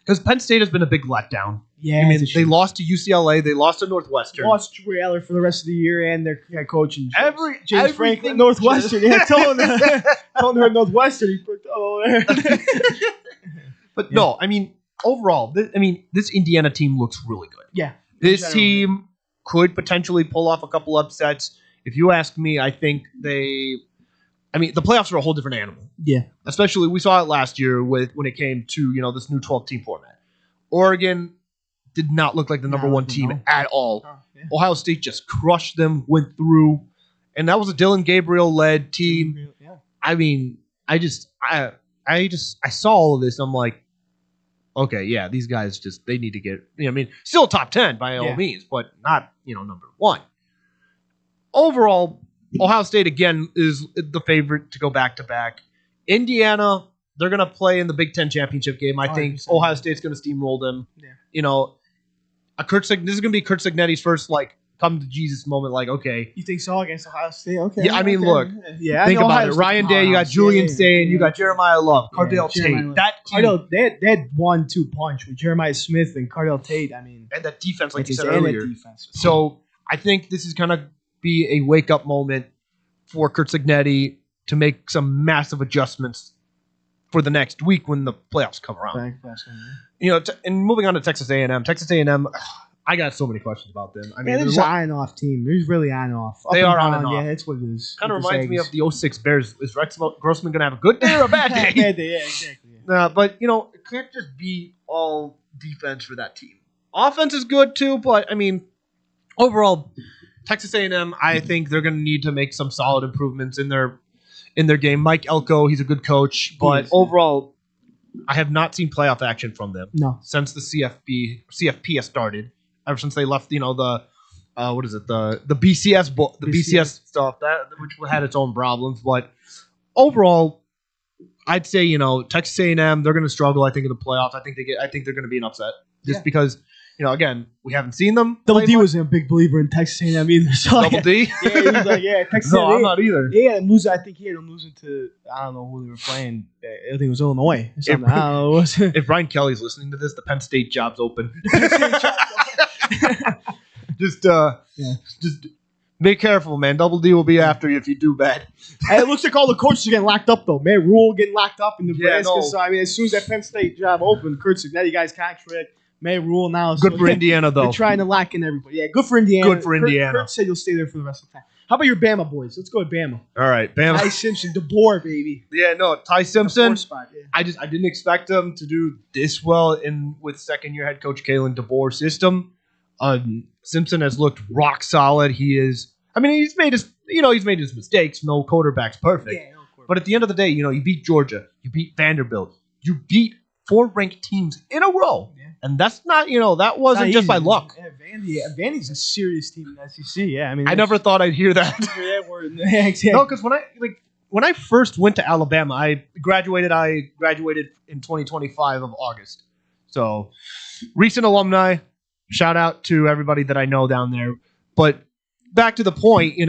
Because Penn State has been a big letdown. Yeah, I mean, they lost to UCLA. They lost to Northwestern. Lost Troy Eller for the rest of the year, and their head coach and James Franklin, Northwestern. Yeah, told her Northwestern. He put there. But no, I mean, overall, this Indiana team looks really good. Yeah, this team could potentially pull off a couple upsets. If you ask me, I think the playoffs are a whole different animal. Yeah. Especially, we saw it last year when it came to, you know, this new 12-team format. Oregon did not look like the number 1 team at all. Oh, yeah. Ohio State just crushed them, went through, and that was a Dylan Gabriel-led team. Yeah. I mean, I saw all of this, and I'm like, okay, yeah, these guys they need to get, you know, I mean, still top 10 by all means, but not, you know, number 1. Overall, Ohio State, again, is the favorite to go back-to-back. Indiana, they're going to play in the Big Ten championship game. I think Ohio State's going to steamroll them. Yeah. You know, this is going to be Kurt Signetti's first, like, come-to-Jesus moment. Like, okay. You think so against Ohio State? Okay. Yeah, I mean, look. Yeah, think about it. Ryan Day, you got Julian Stain, you got Jeremiah Love, Cardale Tate. That team. They had 1-2 punch with Jeremiah Smith and Cardale Tate. I mean. And that defense, like you said earlier. So, I think this is going to be a wake-up moment for Kurt Signetti to make some massive adjustments for the next week when the playoffs come around. You know, and moving on to Texas A&M. Texas A&M, I got so many questions about them. I mean, they're just an on and off team. They're really on and off. They are on and off. Yeah, that's what it is. Kind of reminds me of the 06 Bears. Is Rex Grossman going to have a good day or a bad day? Bad day, yeah, exactly. Yeah. But, you know, it can't just be all defense for that team. Offense is good, too, but, I mean, overall, Texas A&M, I think they're going to need to make some solid improvements in their game. Mike Elko, he's a good coach, but overall, I have not seen playoff action from them. No. Since the CFP has started. Ever since they left, the BCS stuff which had its own problems. But overall, I'd say Texas A&M, they're going to struggle. I think in the playoffs. I think they're going to be an upset just because again, we haven't seen them. Double D wasn't a big believer in Texas A&M either. So Double D? Yeah, he was like, Texas A&M. No, I'm not either. Yeah, I think he had them losing to, I don't know who they were playing. I think it was Illinois or something. I don't know what it was. If Brian Kelly's listening to this, the Penn State job's open. Just be careful, man. Double D will be after you if you do bad. Hey, it looks like all the coaches are getting locked up, though. Man, Rule getting locked up in Nebraska. So, I mean, as soon as that Penn State job opened, Kurt said, now you guys contract. May Rule now. Good for Indiana, though. They're trying to lock in everybody. Yeah, good for Indiana. Good for Indiana. Kurt said you'll stay there for the rest of the time. How about your Bama boys? Let's go with Bama. All right, Bama. Ty Simpson, DeBoer, baby. Yeah, no, Ty Simpson. Spot, yeah. I didn't expect him to do this well with second-year head coach Kalen DeBoer's system. Simpson has looked rock solid. He's made his mistakes. No quarterback's perfect. Yeah, but at the end of the day, you beat Georgia, you beat Vanderbilt, you beat 4 ranked teams in a row. Yeah. And that's not, that wasn't just by luck. Yeah, Vandy's a serious team in the SEC. Yeah, I never thought I'd hear that. Yeah, exactly. No, because when I first went to Alabama, I graduated in 2025 of August. So, recent alumni. Shout out to everybody that I know down there. But back to the point,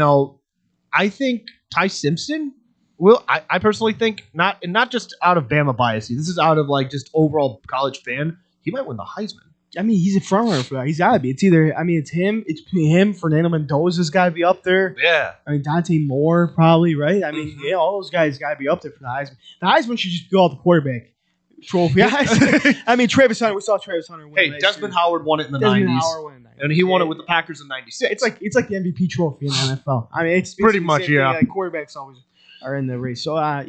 I think Ty Simpson will. I personally think not just out of Bama bias. This is out of just overall college fan. He might win the Heisman. I mean, he's a front runner for that. He's gotta be. It's him. It's between him. Fernando Mendoza's gotta be up there. Yeah. I mean, Dante Moore probably, right? I mean, all those guys gotta be up there for the Heisman. The Heisman should just be all the quarterback trophy. I mean, Travis Hunter. We saw Travis Hunter win. Hey, Desmond Howard won it in the 90s. And he won it with the Packers in 96. It's like the MVP trophy in the NFL. I mean, it's pretty much, yeah. Quarterbacks always are in the race. So, I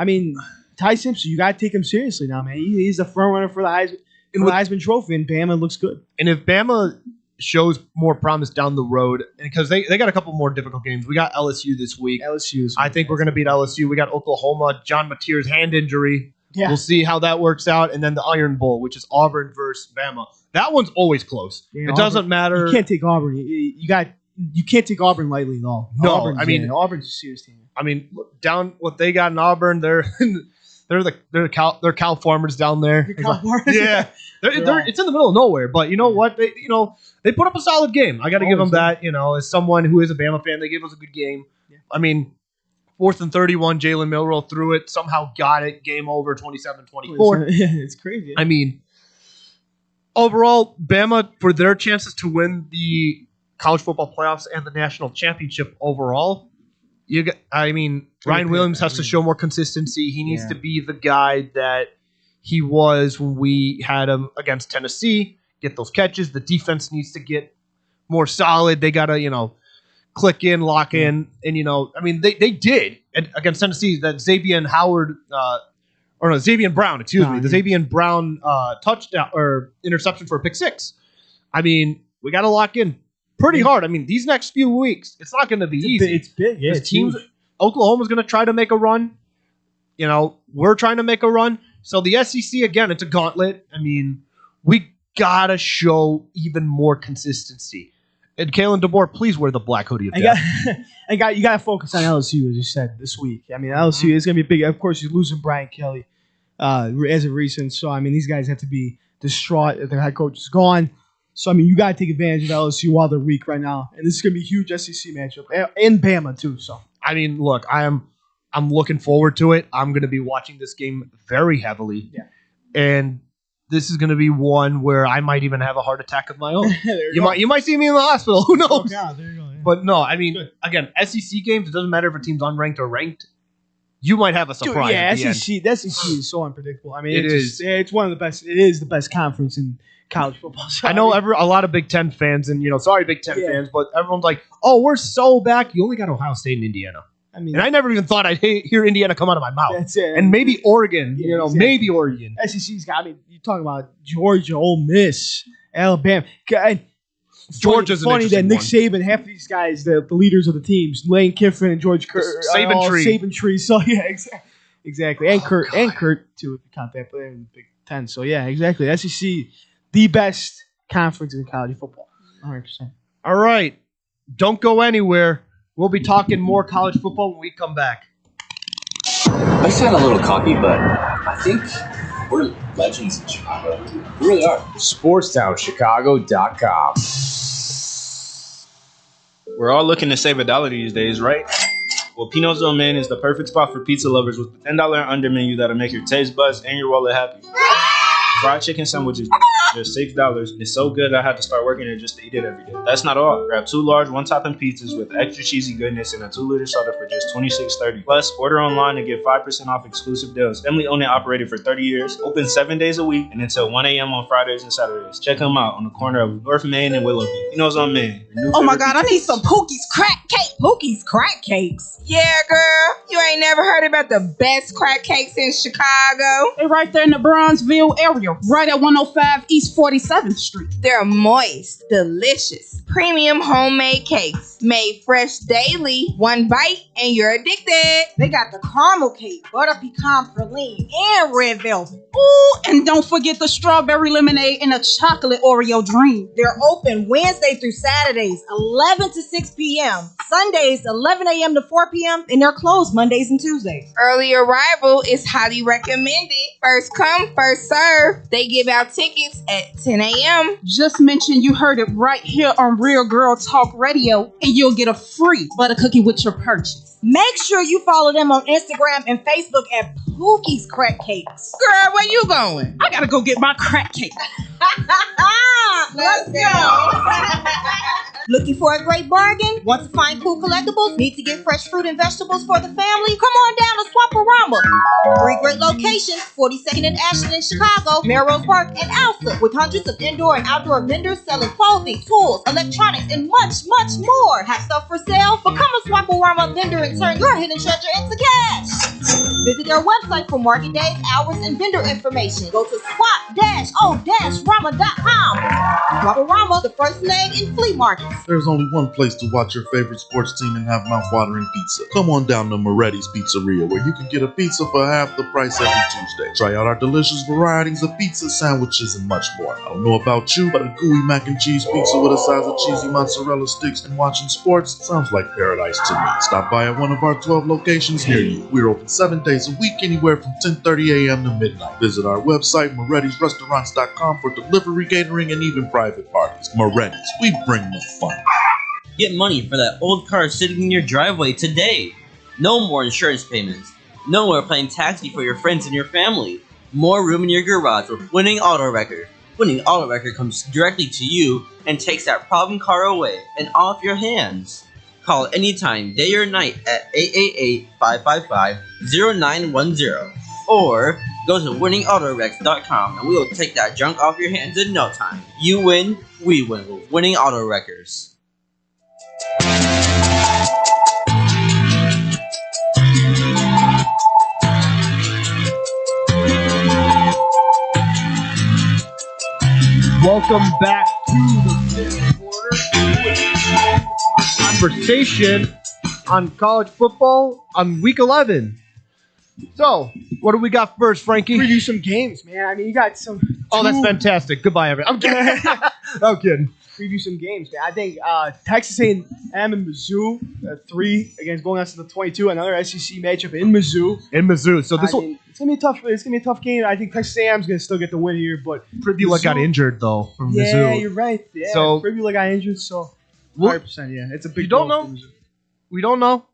mean, Ty Simpson, you got to take him seriously now, man. He's the front runner for the Heisman Trophy, and Bama looks good. And if Bama shows more promise down the road, because they got a couple more difficult games. We got LSU this week. I think we're going to beat LSU. We got Oklahoma, John Mateer's hand injury. Yeah. We'll see how that works out. And then the Iron Bowl, which is Auburn versus Bama. That one's always close. Yeah, doesn't matter. You can't take Auburn. You can't take Auburn lightly at all. No, Auburn's a serious team. I mean, look, down what they got in Auburn, they're cow farmers down there. Cow farmers? Yeah. It's in the middle of nowhere, but you know what? They put up a solid game. I got to give them that. As someone who is a Bama fan, they gave us a good game. Yeah. I mean, 4th and 31, Jalen Milroe threw it, somehow got it, game over, 27-24. Yeah, it's crazy. I mean, overall, Bama, for their chances to win the college football playoffs and the national championship overall, Ryan Williams has to show more consistency. He needs to be the guy that he was when we had him against Tennessee, get those catches. The defense needs to get more solid. They got to, click in, lock in, and they did against Tennessee. That Xavier Brown, the Xavier Brown touchdown or interception for a pick 6. I mean, we got to lock in pretty hard. I mean, these next few weeks, it's not going to be easy. It's big, yeah. Oklahoma's going to try to make a run. We're trying to make a run. So the SEC again, it's a gauntlet. I mean, we gotta show even more consistency. And Kalen DeBoer, please wear the black hoodie of death. You got to focus on LSU, as you said, this week. I mean, LSU is going to be big. Of course, you're losing Brian Kelly as of recent. So, I mean, these guys have to be distraught if their head coach is gone. So, I mean, you got to take advantage of LSU while they're weak right now. And this is going to be a huge SEC matchup. And Bama, too. So, I mean, look, I'm looking forward to it. I'm going to be watching this game very heavily. Yeah. And this is going to be one where I might even have a heart attack of my own. You might see me in the hospital. Who knows? Oh, yeah, there you go. Yeah. But no, I mean, again, SEC games, it doesn't matter if a team's unranked or ranked. You might have a surprise. The SEC is so unpredictable. I mean, it's one of the best. It is the best conference in college football. So, I know a lot of Big Ten fans, and sorry, Big Ten fans, but everyone's like, "Oh, we're so back." You only got Ohio State and Indiana. I mean, and I never even thought I'd hear Indiana come out of my mouth. That's it. And maybe Oregon, maybe Oregon. SEC's got. I mean, you talking about Georgia, Ole Miss, Alabama. Georgia's an funny that interesting Nick Saban, half of these guys, the leaders of the teams, Lane Kiffin and George Kurt, Saban tree. Saban tree. So yeah, exactly. And Kurt too, if you count that player in the Big Ten. So yeah, exactly. SEC, the best conference in college football. 100%. All right. Don't go anywhere. We'll be talking more college football when we come back. I sound a little cocky, but I think we're legends in Chicago. We really are. SportsTownChicago.com. We're all looking to save $1 these days, right? Well, Pino's Old Man is the perfect spot for pizza lovers with the $10 and under menu that'll make your taste buds and your wallet happy. Fried chicken sandwiches, just $6. It's so good I had to start working there just to eat it every day. That's not all. Grab 2 large one-topping pizzas with extra cheesy goodness and a 2-liter soda for just $26.30. Plus, order online and get 5% off exclusive deals. Family owned and operated for 30 years. Open 7 days a week and until 1 a.m. on Fridays and Saturdays. Check them out on the corner of North Main and Willoughby. Pino's on Main. Oh my God, I need some Pookie's crack cake. Pookie's crack cakes. Yeah, girl. You ain't never heard about the best crack cakes in Chicago? They're right there in the Bronzeville area, right at 105 East 47th Street. They're moist, delicious, premium homemade cakes made fresh daily. One bite and you're addicted. They got the caramel cake, butter pecan praline, and red velvet. Ooh, and don't forget the strawberry lemonade and a chocolate Oreo dream. They're open Wednesday through Saturdays, 11 to 6 p.m. Sundays, 11 a.m. to 4 p.m. And they're closed Mondays and Tuesdays. Early arrival is highly recommended. First come, first serve. They give out tickets at 10 a.m. Just mention you heard it right here on Real Girl Talk Radio, and you'll get a free butter cookie with your purchase. Make sure you follow them on Instagram and Facebook at Pookie's Crack Cakes. Girl, where you going? I gotta go get my crack cake. Let's go. Looking for a great bargain? Want to find cool collectibles? Need to get fresh fruit and vegetables for the family? Come on down to Swap-A-Rama. 3 great locations, 42nd and Ashland in Chicago, Melrose Park, and Alpha, with hundreds of indoor and outdoor vendors selling clothing, tools, electronics, and much, much more. Have stuff for sale? Become a Swap-A-Rama vendor and turn your hidden treasure into cash. Visit their website for market days, hours, and vendor information. Go to swap-o-rama.com. Swap-A-Rama, the first name in flea markets. There's only one place to watch your favorite sports team and have mouth-watering pizza. Come on down to Moretti's Pizzeria, where you can get a pizza for half the price every Tuesday. Try out our delicious varieties of pizza, sandwiches, and much more. I don't know about you, but a gooey mac and cheese pizza with a size of cheesy mozzarella sticks and watching sports sounds like paradise to me. Stop by at one of our 12 locations near you. We're open 7 days a week, anywhere from 10:30 a.m. to midnight. Visit our website, Moretti'sRestaurants.com, for delivery, catering, and even private parties. Moretti's, we bring the fun. Get money for that old car sitting in your driveway today. No more insurance payments. No more playing taxi for your friends and your family. More room in your garage with Winning Auto Record. Winning Auto Record comes directly to you and takes that problem car away and off your hands. Call anytime, day or night at 888-555-0910. Or go to winningautorex.com and we will take that junk off your hands in no time. You win, we win with Winning Auto Wreckers. Welcome back to the fifth quarter. Conversation on college football on week 11. So, what do we got first, Frankie? Preview some games, man. I mean, you got some. Oh, that's fantastic. Goodbye, everyone. I'm kidding. I'm kidding. Preview some games, man. I think Texas A&M and Mizzou, 3 against going on to the 22. Another SEC matchup in Mizzou. So this will. It's gonna be tough. It's gonna be a tough game. I think Texas A&M is gonna still get the win here, but Pribula got injured though from Mizzou. Yeah, you're right. Yeah, so Pribula got injured. So 100%. Yeah, it's a big. You don't know. We don't know.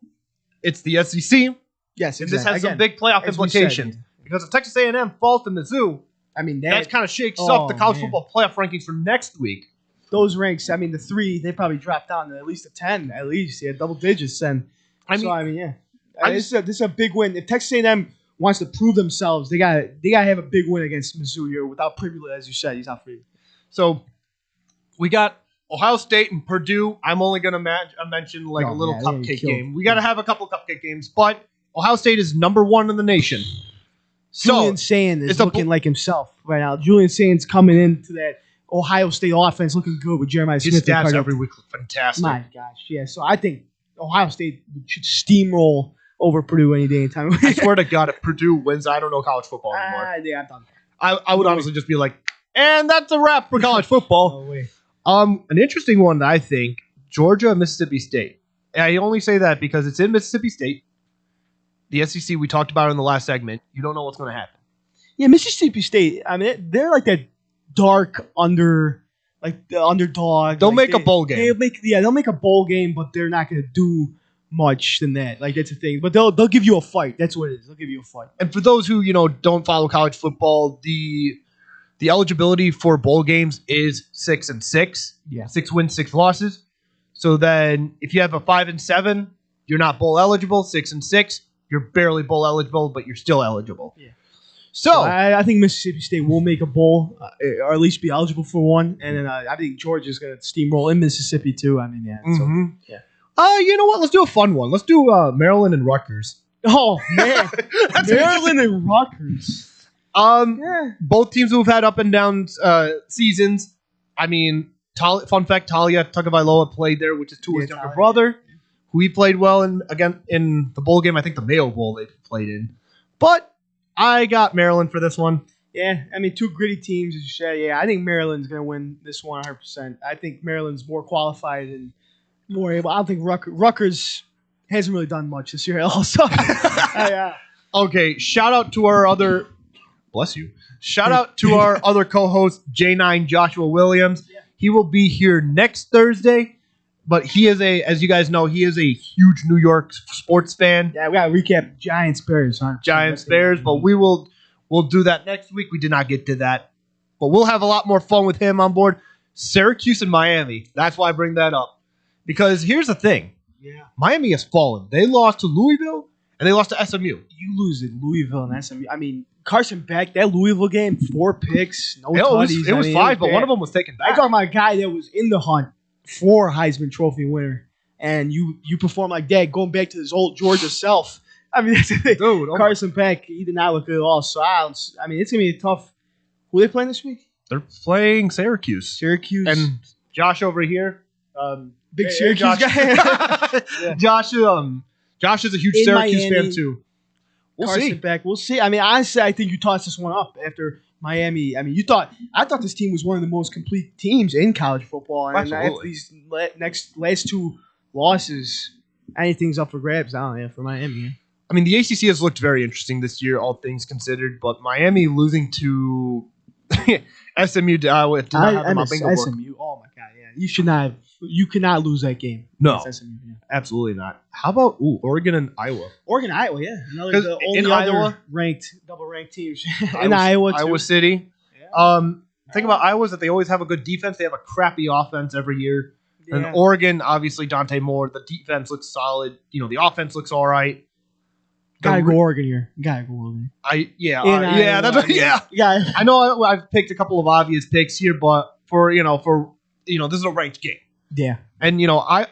It's the SEC. Yes, and this has some big playoff implications because if Texas A&M falls to Mizzou, I mean that kind of shakes up the college football playoff rankings for next week. Those ranks, I mean, the 3 they probably dropped down to at least a 10, at least double digits. And this is a big win. If Texas A&M wants to prove themselves, they gotta have a big win against Mizzou here. Without Pribula, as you said, he's not free. So we got Ohio State and Purdue. I'm only gonna mention a little cupcake game. We gotta have a couple cupcake games, but Ohio State is number 1 in the nation. Julian Sand is looking like himself right now. Julian Sand's coming into that Ohio State offense looking good with Jeremiah His Smith. stats every week look fantastic. My gosh, yeah. So I think Ohio State should steamroll over Purdue any day, anytime. I swear to God, if Purdue wins, I don't know college football anymore. Yeah, I'm done. I would honestly just be like, and that's a wrap for college football. No way. An interesting one, I think, Georgia, Mississippi State. And I only say that because it's in Mississippi State. The SEC, we talked about in the last segment. You don't know what's going to happen. Yeah, Mississippi State. I mean, they're like that dark the underdog. They'll Like, make a bowl game. They'll make a bowl game, but they're not going to do much than that. Like, that's the thing. But they'll give you a fight. That's what it is. They'll give you a fight. And for those who don't follow college football, the eligibility for bowl games is 6-6. Yeah. 6 wins, 6 losses. So then, if you have a 5-7, you're not bowl eligible. 6-6, you're barely bowl eligible, but you're still eligible. Yeah. So I think Mississippi State will make a bowl, or at least be eligible for one. And then I think Georgia's going to steamroll in Mississippi too. I mean, yeah. Mhm. So, yeah. You know what? Let's do a fun one. Let's do Maryland and Rutgers. Oh man, Maryland and Rutgers. Both teams who've had up and down seasons. I mean, fun fact: Talia Tagovailoa played there, which is Tua's younger brother, who he played well in the bowl game. I think the Mayo Bowl they played in. But I got Maryland for this one. Yeah, I mean, two gritty teams, as you said. Yeah, I think Maryland's going to win this one 100%. I think Maryland's more qualified and more able. I don't think Rutgers hasn't really done much this year also. Yeah. Okay, shout out to our other... Bless you. Shout out to our other co-host, J9 Joshua Williams. Yeah. He will be here next Thursday, but he is as you guys know, he is a huge New York sports fan. Yeah, we got to recap Giants Bears. Giants Bears, but we'll do that next week. We did not get to that, but we'll have a lot more fun with him on board. Syracuse and Miami. That's why I bring that up. Because here's the thing. Yeah. Miami has fallen. They lost to Louisville and they lost to SMU. You lose at Louisville and SMU. I mean, Carson Beck, that Louisville game, 4 picks, no tutties. It was 5, but one of them was taken back. I'm talking about a guy that was in the hunt for Heisman Trophy winner, and you perform like that, going back to his old Georgia self. I mean, that's the thing. Dude, Carson Beck, he did not look good at all. So, I mean, it's going to be a tough. Who are they playing this week? They're playing Syracuse. And Josh over here. Big Syracuse guy. Yeah. Josh is a huge In Syracuse Miami, fan too. We'll Carson see. Beck. We'll see. I mean, honestly, I think you tossed this one up after Miami. I mean, I thought this team was one of the most complete teams in college football, and after these last 2 losses, anything's up for grabs. I don't know, for Miami. I mean, the ACC has looked very interesting this year, all things considered, but Miami losing to SMU to Iowa did not have them on bingo board. SMU. Oh my god, yeah. You should not. You cannot lose that game. No, SMU, yeah. Absolutely not. How about Oregon and Iowa? Oregon, Iowa, yeah. The only in other Iowa, double ranked teams in Iowa, too. Iowa City. The thing about Iowa is that they always have a good defense. They have a crappy offense every year. Yeah. And Oregon, obviously, Dante Moore. The defense looks solid. The offense looks all right. Gotta go Oregon here. Gotta go Oregon. Yeah. I know I've picked a couple of obvious picks here, but for this is a ranked game. Yeah. And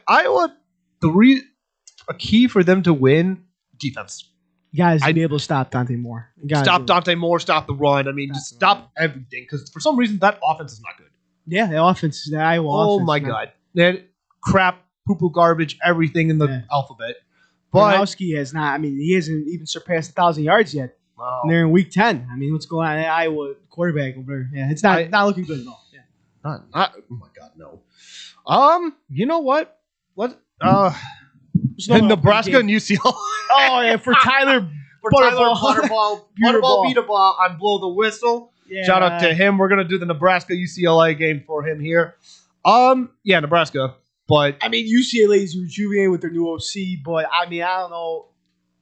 Iowa, a key for them to win, defense. You guys be able to stop Dante Moore. Stop Dante Moore, stop the run. I mean, just stop everything. Because for some reason, that offense is not good. Yeah, the offense, the Iowa offense. Oh, my God. That crap, poo-poo garbage, everything in the alphabet. But Bronowski has not, I mean, he hasn't even surpassed 1,000 yards yet. Wow. And they're in week 10. I mean, what's going on? Iowa quarterback over there. Yeah, it's not looking good at all. Yeah. Not, oh, my God, no. You know what? Nebraska and UCLA. Oh, yeah, for Tyler Butterball beat a ball on Blow the Whistle. Yeah. Shout out to him. We're going to do the Nebraska UCLA game for him here. Nebraska. But I mean, UCLA is rejuvenated with their new OC, but I mean, I don't know.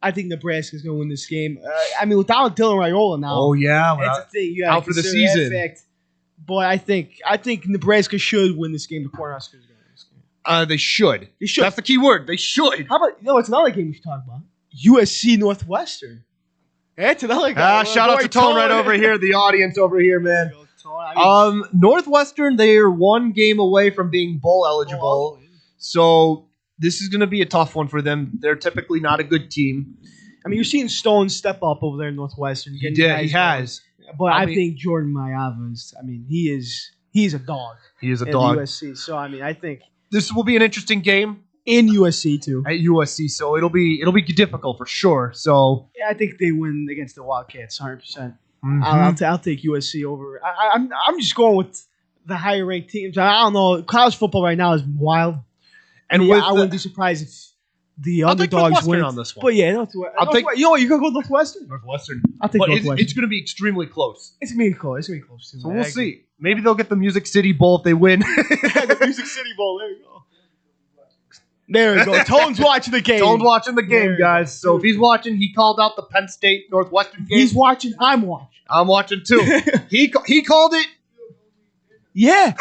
I think Nebraska's going to win this game. I mean, without Dylan Raiola now. Oh yeah, that's the thing. You out for the season. But I think Nebraska should win this game. The Cornhuskers going to win this game. They should. They should. That's the key word. They should. How about it's another game we should talk about. USC Northwestern. That's another game. Shout out to Tone right over here, the audience over here, man. Northwestern, they are 1 game away from being bowl eligible. So this is going to be a tough one for them. They're typically not a good team. I mean, you're seeing Stone step up over there in Northwestern. He has. But I think Jordan Mayavis, I mean, he is he's a dog. He is a at dog. USC. So I mean, I think This will be an interesting game in USC too. at USC, so it'll be difficult for sure. So Yeah, I think they win against the Wildcats 100%. Mhm. I'll take USC over. I'm just going with the higher ranked teams. I don't know. College football right now is wild, And yeah, with I wouldn't be surprised if the I'll take underdogs Northwestern win on this one. But yeah, I'll take you know what? You're gonna go Northwestern. Northwestern. I'll take But Northwestern. it's going to be extremely close. It's gonna be close. It's gonna be close too. So man. we'll I agree. see. Maybe they'll get the Music City Bowl if they win. The Music City Bowl. There you go. There we go. Tone's watching the game. Tone's watching the game, There you guys. So if he's watching, he called out the Penn State Northwestern game. He's watching. I'm watching. I'm watching too. he called it. Yeah.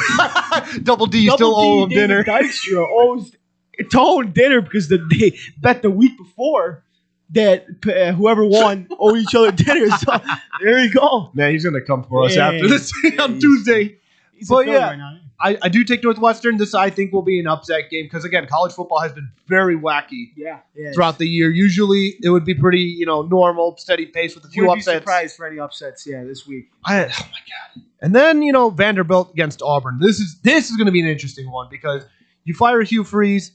Double D, you still owe him dinner. Dykstra owes Tone dinner because they bet the week before that whoever won owe each other dinner. So there you go. Man, he's gonna come for us Yeah. after this on Tuesday. He's But a Philly yeah, right now. I do take Northwestern. This I think will be an upset game because again, college football has been very wacky Yeah. throughout the year. Usually, it would be pretty normal, steady pace with a few Would be upsets. surprised for any upsets. Yeah, this week. Oh my god! And then Vanderbilt against Auburn. This is going to be an interesting one because you fire Hugh Freeze.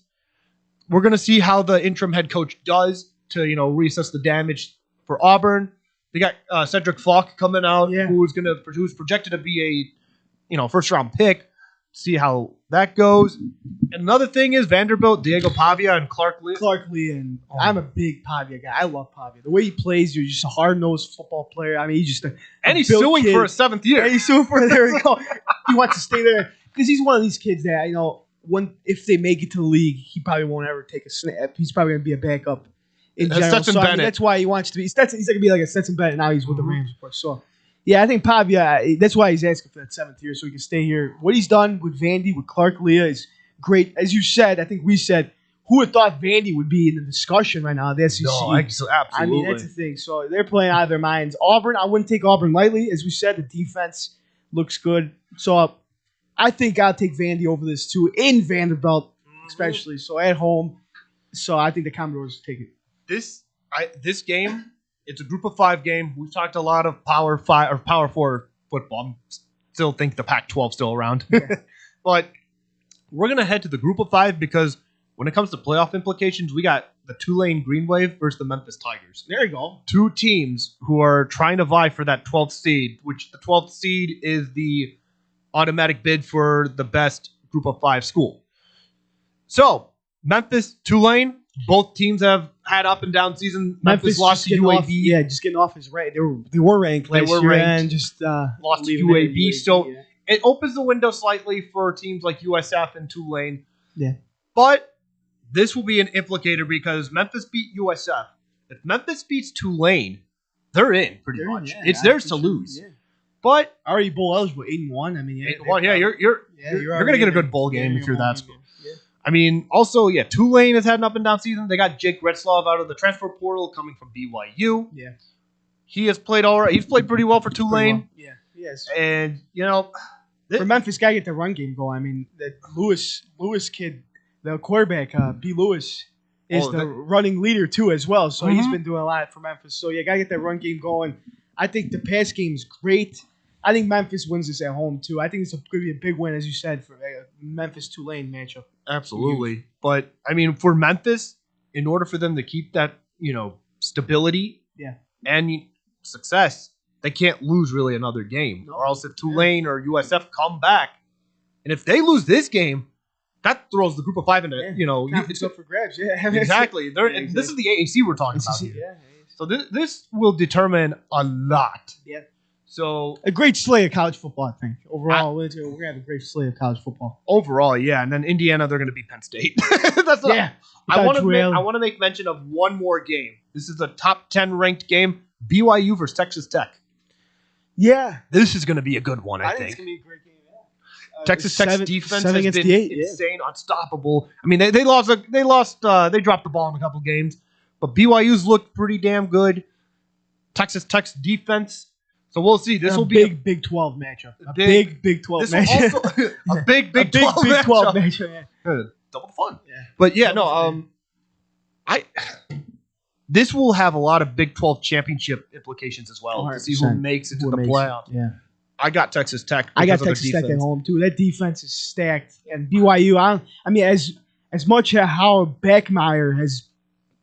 We're going to see how the interim head coach does to reassess the damage for Auburn. They got Cedric Falk coming out, who's projected to be a first round pick. See how that goes. And another thing is Vanderbilt, Diego Pavia, and Clark Lee. And I'm a big Pavia guy. I love Pavia. The way he plays, you're just a hard-nosed football player. I mean, he's just And he's built suing kid. for a 7th year. And he's suing for there we go. He wants to stay there because he's one of these kids that if they make it to the league, he probably won't ever take a snap. He's probably gonna be a backup in general. Stetson So, I mean, Bennett. that's why he wants to be. He's gonna be like a Stetson Bennett. Now he's with the Rams, of course. So. Yeah, I think Pavia, that's why he's asking for that 7th year so he can stay here. What he's done with Vandy, with Clark Leah is great. As you said, I think we said, who would have thought Vandy would be in the discussion right now, the SEC? No, absolutely. I mean, that's the thing. So they're playing out of their minds. Auburn, I wouldn't take Auburn lightly. As we said, the defense looks good. So I think I'll take Vandy over this too, in Vanderbilt especially. So at home. So I think the Commodores take it. This game, it's a group of 5 game. We've talked a lot of Power 5 or Power 4 football. I still think the Pac-12 still around. But we're going to head to the group of 5 because when it comes to playoff implications, we got the Tulane Green Wave versus the Memphis Tigers. There you go. 2 teams who are trying to vie for that 12th seed, which the 12th seed is the automatic bid for the best group of 5 school. So, Memphis, Tulane, both teams have had up and down season. Memphis lost to UAB. Just getting off his rank. They were ranked last year and just lost to leaving it at UAB. So it opens the window slightly for teams like USF and Tulane. Yeah. But this will be an implicator because Memphis beat USF. If Memphis beats Tulane, they're in pretty much. yeah, it's theirs to lose. Yeah. But already bowl eligible, 8-1. I mean, you're going to get a good bowl game if you're that school. Yeah. I mean, also, Tulane has had an up and down season. They got Jake Retzlaff out of the transfer portal coming from BYU. Yeah. He has played all right. He's played pretty well for Tulane. Yeah. Yes. And, for Memphis, got to get the run game going. I mean, that Lewis kid, the quarterback, B. Lewis, is the running leader too as well. So he's been doing a lot for Memphis. So, got to get that run game going. I think the pass game is great. I think Memphis wins this at home too. I think it's going to be a big win, as you said, for a Memphis-Tulane matchup. Absolutely. But, I mean, for Memphis, in order for them to keep that, stability and success, they can't lose really another game. Or else if Tulane or USF come back, and if they lose this game, that throws the group of 5 into, It's up for grabs. Yeah. Exactly. And this is the AAC we're talking about here. Yeah. So this will determine a lot. Yeah. So a great slate of college football, I think. Overall, we're going to have a great slate of college football. Overall, yeah. And then Indiana, they're going to beat Penn State. That's I want to make mention of one more game. This is a top 10 ranked game. BYU versus Texas Tech. Yeah. This is going to be a good one, I think. It's going to be a great game. Texas Tech's defense has been 8, insane, unstoppable. I mean, they dropped the ball in a couple games, but BYU's looked pretty damn good. Texas Tech's defense. So we'll see. This will be a Big 12 matchup. A big Big 12 matchup. Also, a big 12 matchup. Yeah. Double fun. Yeah. But this will have a lot of Big 12 championship implications as well to see who makes it to the playoffs. Yeah. I got Texas Tech. I got because of their Texas Tech at defense. home too. That defense is stacked, and BYU. I mean, as much as how Beckmeyer has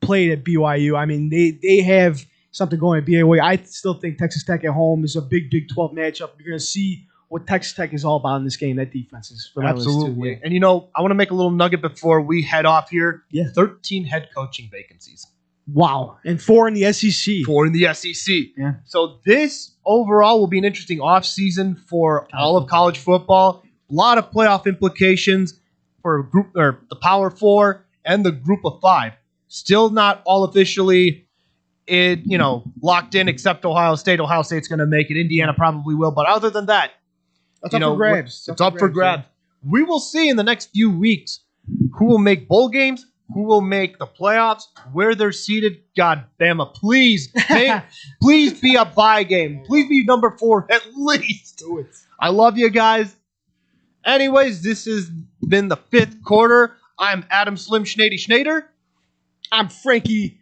played at BYU, I mean they have something going at BYU. I still think Texas Tech at home is a big Big 12 matchup. You're going to see what Texas Tech is all about in this game. That defense is relentless Absolutely. too. And I want to make a little nugget before we head off here. Yeah. 13 head coaching vacancies. Wow, and 4 in the SEC. 4 in the SEC. Yeah. So this overall will be an interesting offseason for all of college football. A lot of playoff implications for the Power 4 and the Group of 5. Still not all officially locked in except Ohio State. Ohio State's going to make it. Indiana probably will. But other than that, it's up for grabs. It's up for grabs. We will see in the next few weeks who will make bowl games, who will make the playoffs, where they're seated. God damn it. Please be a bye game. Please be number 4 at least. Do it. I love you guys. Anyways, this has been the 5th quarter. I'm Adam Slim Schneider. I'm Frankie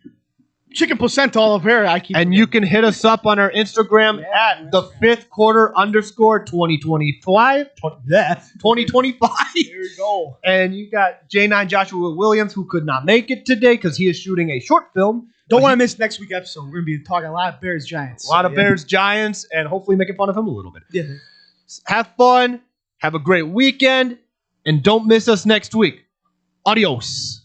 Chicken Placenta Oliveira. You can hit us up on our Instagram at the 5th quarter _ 2025. 2025. There you go. And you got J9 Joshua Williams, who could not make it today because he is shooting a short film. Don't want to miss next week's episode. We're going to be talking a lot of Bears Giants. A lot of Bears Giants, and hopefully making fun of him a little bit. Yeah. Have fun. Have a great weekend. And don't miss us next week. Adios.